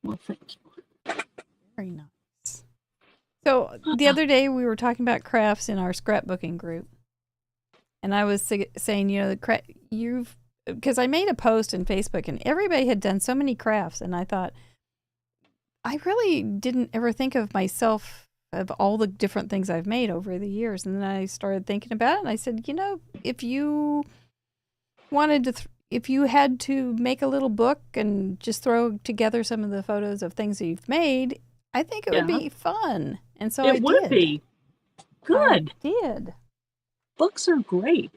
Well, thank you. Very nice. So the other day we were talking about crafts in our scrapbooking group, and I was saying, because I made a post in Facebook and everybody had done so many crafts, and I thought, I really didn't ever think of myself of all the different things I've made over the years. And then I started thinking about it, and I said, if you wanted to, if you had to make a little book and just throw together some of the photos of things that you've made, I think it would be fun. And so it would be good. I did. Books are great.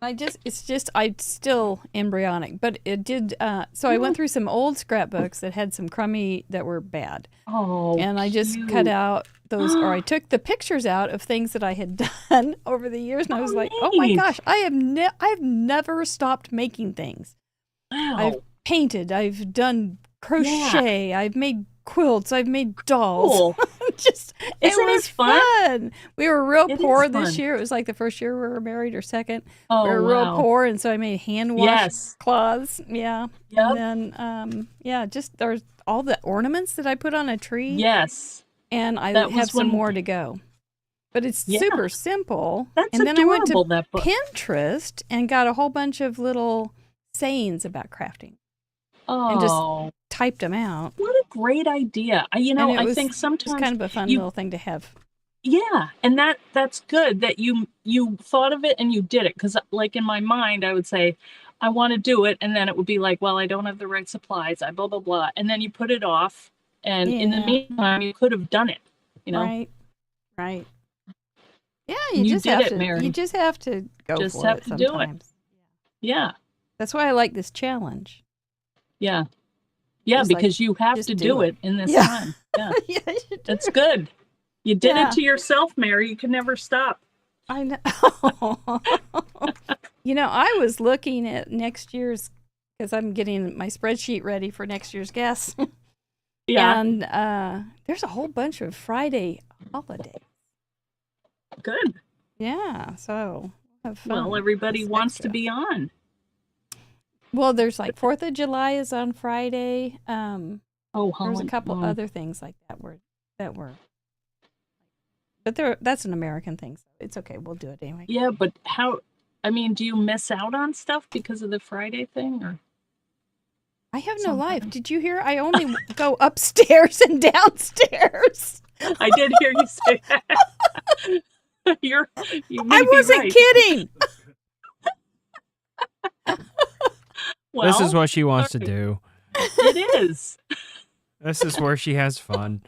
I'm still embryonic, but it did. So I went through some old scrapbooks that had some crummy that were bad. Oh, and I just cut out those, or I took the pictures out of things that I had done over the years, and I was like, oh my gosh, I've never stopped making things. Wow. I've painted, I've done crochet, I've made quilts, I've made dolls. Cool. It Isn't was it fun? fun. We were real It poor is this fun. year. It was like the first year we were married or second. Oh, We were real wow. poor, and so I made hand wash Yes. cloths. Yeah. Yep. And then, just there's all the ornaments that I put on a tree, Yes. and I That have was some when- more to go. But it's Yeah. super simple. That's and then I went adorable, to that book. Pinterest and got a whole bunch of little sayings about crafting. Oh, just typed them out. what a great idea. I think It's sometimes kind of a fun you- little thing to have. Yeah, and that's good that you thought of it and you did it, because like in my mind I would say I want to do it, and then it would be like, well, I don't have the right supplies, I blah blah blah, and then you put it off, and in the Yeah. meantime you could have done it, Right. Yeah, You you just did have it, to. Mary. You just have to go Just for have it to do it. sometimes. Yeah, That's why I like this challenge. yeah, Just, like, because you have just to do do it. it in this Yeah. time. Yeah, Yeah, you do. that's good. You did Yeah. it to yourself, Mary. You can never stop. I know. I was looking at next year's, because I'm getting my spreadsheet ready for next year's guests. Yeah, And there's a whole bunch of Friday holidays. good. Yeah, so have fun. Well, everybody It's wants to extra. be on. Well, there's like 4th of July is on Friday. Oh, There's a Holland. couple Oh. other things like that were, but that's an American thing, so it's okay. We'll do it anyway. Yeah, but do you miss out on stuff because of the Friday thing, or? I have no life. Sometimes. Did you hear? I only go upstairs and downstairs. I did hear you say that. You may I be wasn't right. kidding. Well, This is what she wants to do. it is. This is where she has fun.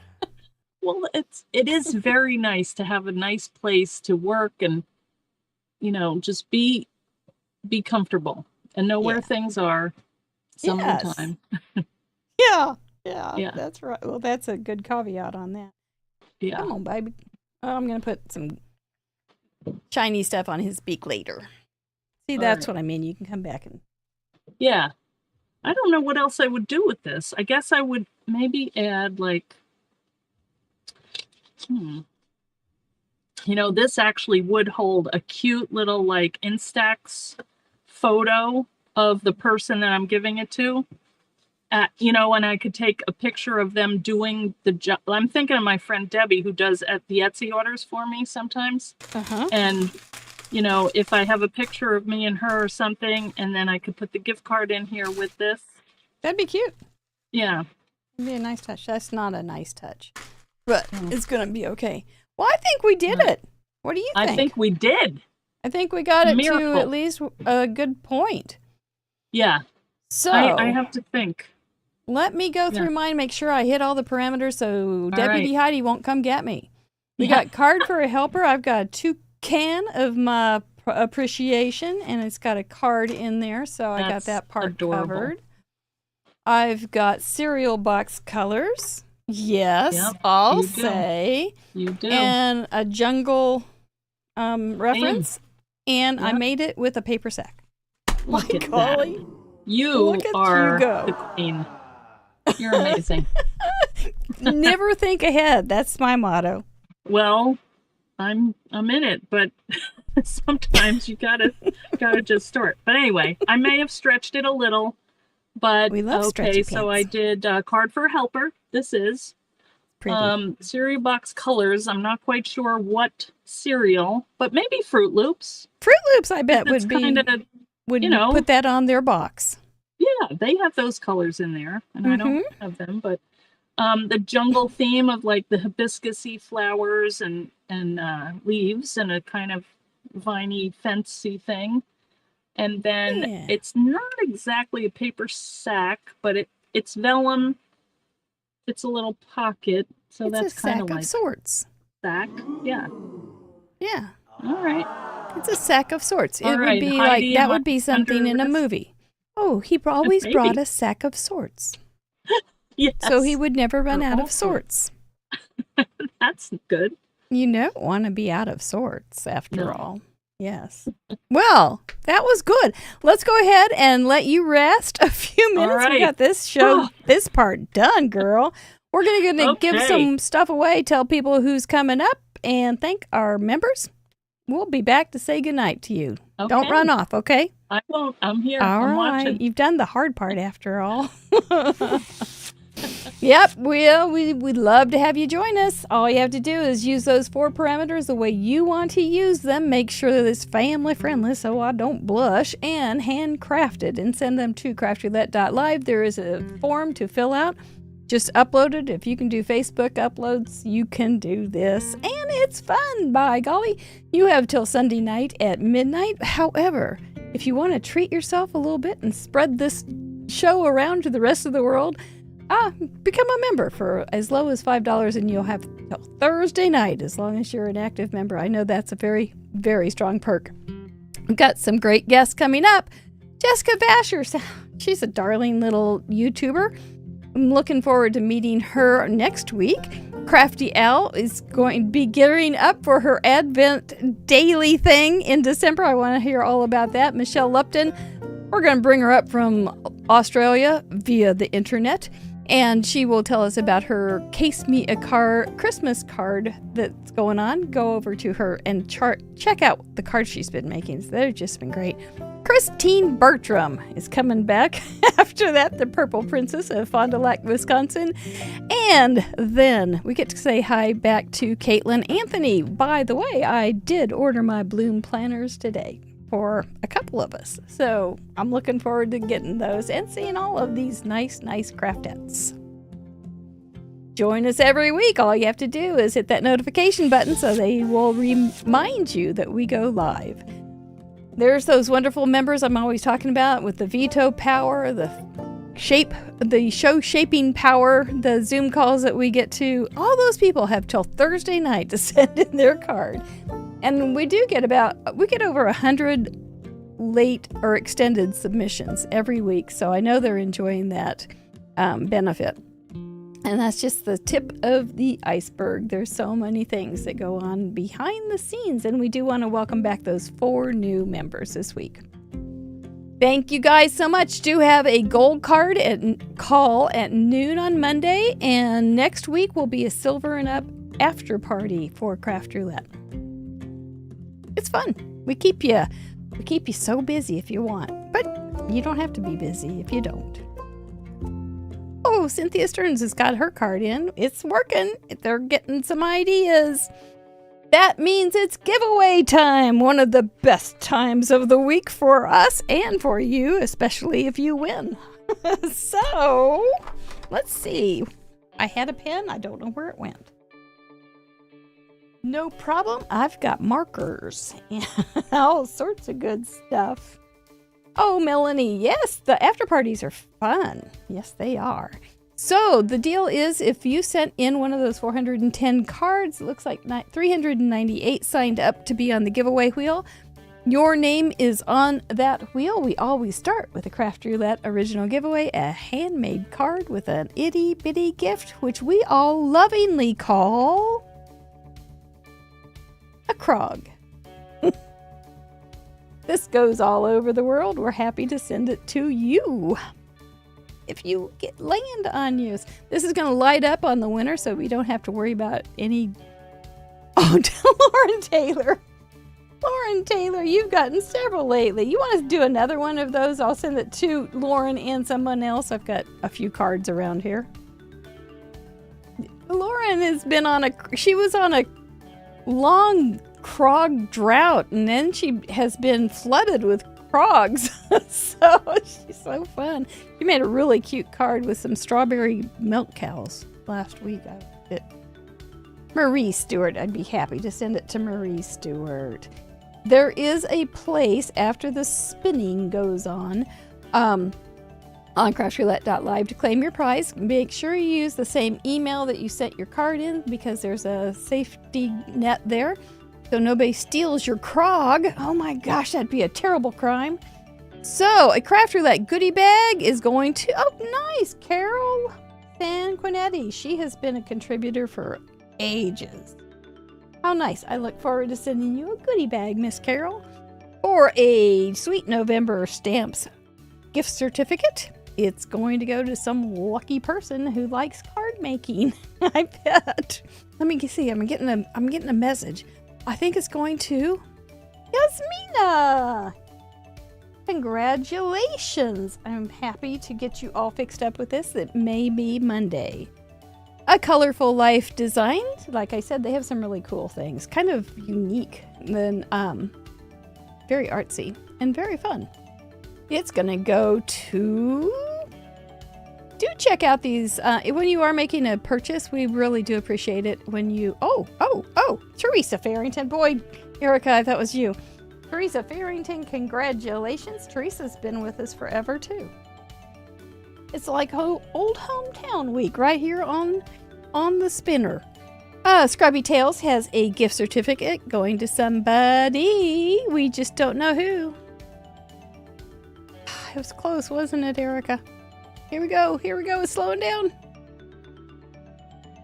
Well, it is very nice to have a nice place to work and, just be comfortable and know where Yeah. things are some of the Yes. time. Yeah, that's right. Well, that's a good caveat on that. Yeah. Come on, baby. Oh, I'm gonna put some shiny stuff on his beak later. See, All that's right. what I mean. You can come back and Yeah. I don't know what else I would do with this. I guess I would maybe add this actually would hold a cute little Instax photo of the person that I'm giving it to. And I could take a picture of them doing the job. I'm thinking of my friend Debbie, who does the Etsy orders for me sometimes. And, if I have a picture of me and her or something, and then I could put the gift card in here with this. that'd be cute. Yeah. It'd be a nice touch. That's not a nice touch, but it's gonna be okay. Well, I think we did it. What do you think? I think we did. I think we got it Miracle. to at least a good point. Yeah. So I have to think. let me go through mine, make sure I hit all the parameters so Deputy right. Heidi won't come get me. We Yeah. got card for a helper. I've got a toucan of my appreciation, and it's got a card in there, so I got That's that part adorable. covered. I've got cereal box colors. Yes, Yep, I'll you do. say. You do. And a jungle reference. And I Yep. made it with a paper sack. Look My at that. golly. You Look at you are go. the queen. You're amazing. Never think ahead. That's my motto. Well, I'm in it, but sometimes you gotta just start. But anyway, I may have stretched it a little, but We love okay. stretchy So I pants. did card for a helper. This is Pretty. cereal box colors. I'm not quite sure what cereal, but maybe Fruit Loops. Fruit Loops, I bet, That's would be kinda, would you know. put that on their box. yeah, they have those colors in there, and I don't have them, but the jungle theme of the hibiscusy flowers and leaves and a kind of viney fencey thing. And then Yeah. it's not exactly a paper sack, but it's vellum. It's a little pocket, so It's that's a kind sack of of like sorts. sack. Yeah. Yeah. All right. It's a sack of sorts. All it right, would be Heidi, that am would I be something in a under- movie. Oh, he always brought Maybe. a sack of sorts. Yes. So he would never run For out all of sorts. That's good. You don't want to be out of sorts after No. all. Yes. Well, that was good. Let's go ahead and let you rest a few minutes. We right. got this show, this part done, girl. We're gonna give Okay. some stuff away, tell people who's coming up, and thank our members. We'll be back to say goodnight to you. Okay. Don't run off, okay? I won't. I'm here. All I'm right. watching. You've done the hard part after all. Yep, we'd love to have you join us. All you have to do is use those 4 parameters the way you want to use them. Make sure that it's family friendly so I don't blush, and handcrafted, and send them to craftroulette.live. There is a form to fill out. Just upload it. If you can do Facebook uploads, you can do this. And it's fun, by golly. You have till Sunday night at midnight. However, if you want to treat yourself a little bit and spread this show around to the rest of the world, become a member for as low as $5, and you'll have till Thursday night as long as you're an active member. I know that's a very, very strong perk. We've got some great guests coming up. Jessica Vasher, she's a darling little YouTuber. I'm looking forward to meeting her next week. Crafty Al is going to be gearing up for her Advent daily thing in December. I want to hear all about that. Michelle Lupton, we're going to bring her up from Australia via the internet, and she will tell us about her Case Me a Christmas card that's going on. Go over to her and check out the cards she's been making. They've just been great. Christine Bertram is coming back after that, the Purple Princess of Fond du Lac, Wisconsin. And then we get to say hi back to Caitlin Anthony. By the way, I did order my bloom planners today for a couple of us. So I'm looking forward to getting those and seeing all of these nice craftettes. Join us every week. All you have to do is hit that notification button so they will remind you that we go live. There's those wonderful members I'm always talking about with the veto power, the show shaping power, the Zoom calls that we get to. All those people have till Thursday night to send in their card. And we get over 100 late or extended submissions every week. So I know they're enjoying that benefit. And that's just the tip of the iceberg. There's so many things that go on behind the scenes, and we do want to welcome back those 4 new members this week. Thank you guys so much. Do have a gold card call at noon on Monday, and next week will be a silver and up after party for Craft Roulette. It's fun. We keep you so busy if you want, but you don't have to be busy if you don't. Oh, Cynthia Stearns has got her card in. It's working. They're getting some ideas. That means it's giveaway time. One of the best times of the week for us and for you, especially if you win. So, let's see. I had a pen. I don't know where it went. No problem. I've got markers and all sorts of good stuff. Oh, Melanie, yes, the after parties are fun. Yes, they are. So the deal is, if you sent in one of those 410 cards, it looks like 398 signed up to be on the giveaway wheel. Your name is on that wheel. We always start with a Craft Roulette original giveaway, a handmade card with an itty bitty gift, which we all lovingly call a Krog. This goes all over the world. We're happy to send it to you. If you get land on you. This is going to light up on the winner, so we don't have to worry about any... Oh, Lauren Taylor. Lauren Taylor, you've gotten several lately. You want to do another one of those? I'll send it to Lauren and someone else. I've got a few cards around here. Lauren has been she was on a long Krog drought, and then she has been flooded with Krogs. So she's so fun. She made a really cute card with some strawberry milk cows last week. Marie Stewart, I'd be happy to send it to Marie Stewart. There is a place after the spinning goes on craftroulette.live to claim your prize. Make sure you use the same email that you sent your card in, because there's a safety net there so nobody steals your Krog. Oh my gosh, that'd be a terrible crime. So a Craft Roulette goodie bag is going to... Oh, nice! Carol Sanquinetti. She has been a contributor for ages. How nice. I look forward to sending you a goodie bag, Miss Carol. Or a Sweet November Stamps gift certificate. it's going to go to some lucky person who likes card making. I bet. Let me see. I'm getting a message. I think it's going to Yasmina. Congratulations. I'm happy to get you all fixed up with this. It may be Monday. A Colorful Life Design. Like I said, they have some really cool things. Kind of unique and very artsy and very fun. It's going to go to... Do check out these. When you are making a purchase, we really do appreciate it when you... Oh, Teresa Farrington. Boy, Erica, I thought it was you. Teresa Farrington, congratulations. Teresa's been with us forever, too. It's like old hometown week right here on the spinner. Scrubby Tails has a gift certificate going to somebody. We just don't know who. It was close, wasn't it, Erica? Here we go. It's slowing down.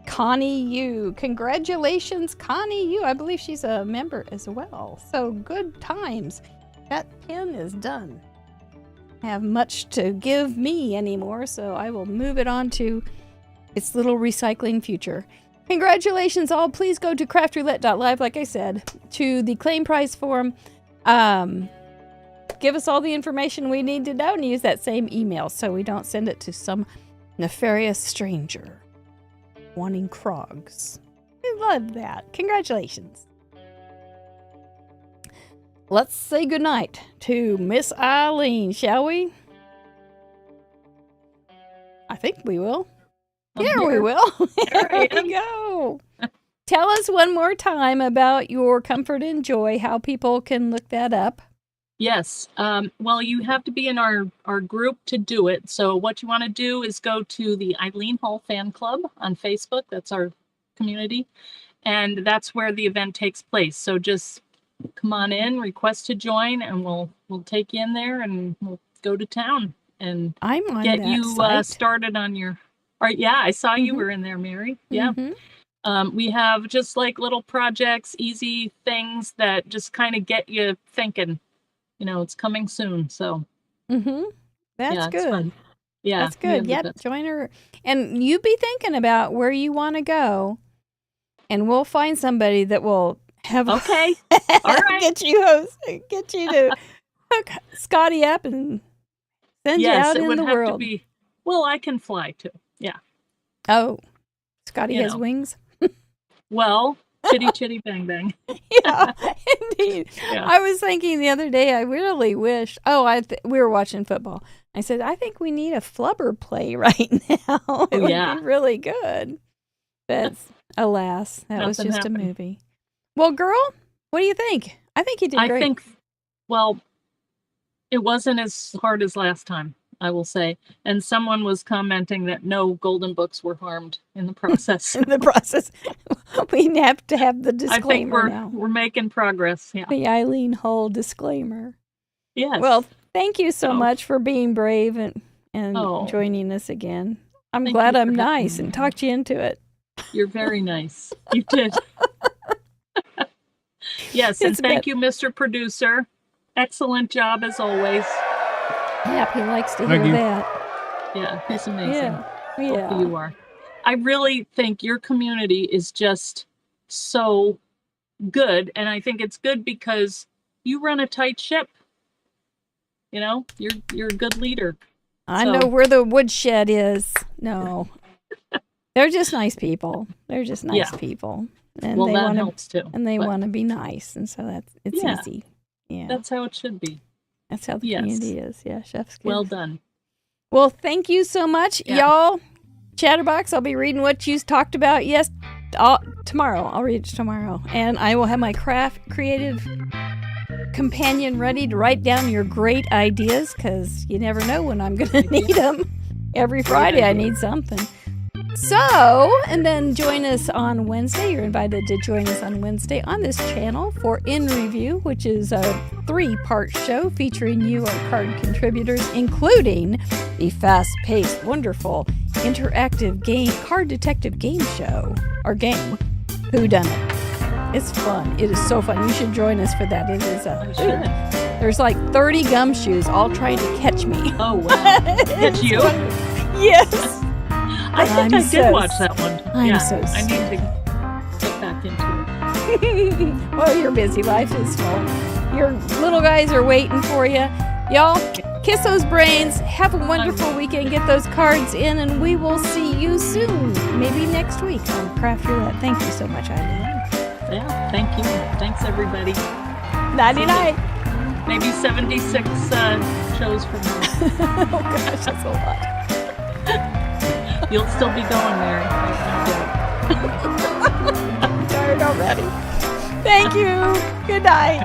Connie Yu. Congratulations, Connie Yu. I believe she's a member as well. So good times. That pen is done. Have much to give me anymore, so I will move it on to its little recycling future. Congratulations all. Please go to craftroulette.live, like I said, to the claim prize form. Give us all the information we need to know and use that same email so we don't send it to some nefarious stranger wanting Krogs. I love that. Congratulations. Let's say goodnight to Miss Eileen, shall we? I think we will. We will. There we go. Tell us one more time about your Comfort and Joy, how people can look that up. Yes. Well, you have to be in our group to do it. So what you want to do is go to the Eileen Hull Fan Club on Facebook. That's our community. And that's where the event takes place. So just come on in, request to join, and we'll take you in there and we'll go to town and I'm on get that you site. started on your... All right, yeah, I saw you were in there, Mary. Yeah. We have just like little projects, easy things that just kind of get you thinking. You know, it's coming soon, so. That's yeah, good. Fun. Yeah. That's good. Yep, join her. And you be thinking about where you want to go, and we'll find somebody that will have... Okay. All right. get you to hook Scotty up and send you out in the world. To be, well, I can fly too. Yeah. Oh, Scotty has wings? Well, chitty chitty bang bang. Yeah, indeed. Yeah. I was thinking the other day, I really wish... we were watching football. I said, I think we need a flubber play right now. It would be really good. But alas, that was just a movie. Well, girl, what do you think? I think you did great. I think, well, it wasn't as hard as last time, I will say. And someone was commenting that no golden books were harmed in the process. We have to have the disclaimer. I think we're making progress. Yeah. The Eileen Hull disclaimer. Yes. Well, thank you so much for being brave and joining us again. I'm glad I'm nice and talked you into it. You're very nice. You did. Yes, and thank you, Mr. Producer. Excellent job as always. Yep, he likes to hear that. Yeah, he's amazing. Yeah. You are. I really think your community is just so good, and I think it's good because you run a tight ship. You know, you're a good leader. I know where the woodshed is. No. They're just nice people. They're just nice people. And well, they that helps too. And they want to be nice, and so it's easy. Yeah. That's how it should be. That's how the community is. Yeah, chef's kiss. Well done. Well, thank you so much, y'all. Chatterbox, I'll be reading what you talked about tomorrow. I'll read it tomorrow. And I will have my creative companion ready to write down your great ideas, because you never know when I'm going to need them. Every Friday I need something. So, and then join us on Wednesday. You're invited to join us on Wednesday on this channel for In Review, which is a 3-part show featuring you, our card contributors, including the fast-paced, wonderful, interactive card detective game show, or game, Who Done It. It's fun. It is so fun. You should join us for that. It is There's like 30 gumshoes all trying to catch me. Oh, wow. Catch you? Yes. I think I'm I so did watch that one. I'm yeah, so I need to get back into it. Well, your busy life is full. Your little guys are waiting for you. Y'all, kiss those brains. Have a wonderful weekend. Get those cards in, and we will see you soon. Maybe next week on Craft Roulette. Thank you so much, Eileen. Yeah, thank you. Thanks, everybody. Nighty-night. Maybe 76 shows from now. Oh, gosh, that's a lot. You'll still be going, Mary. I'm tired already. Thank you. Good night.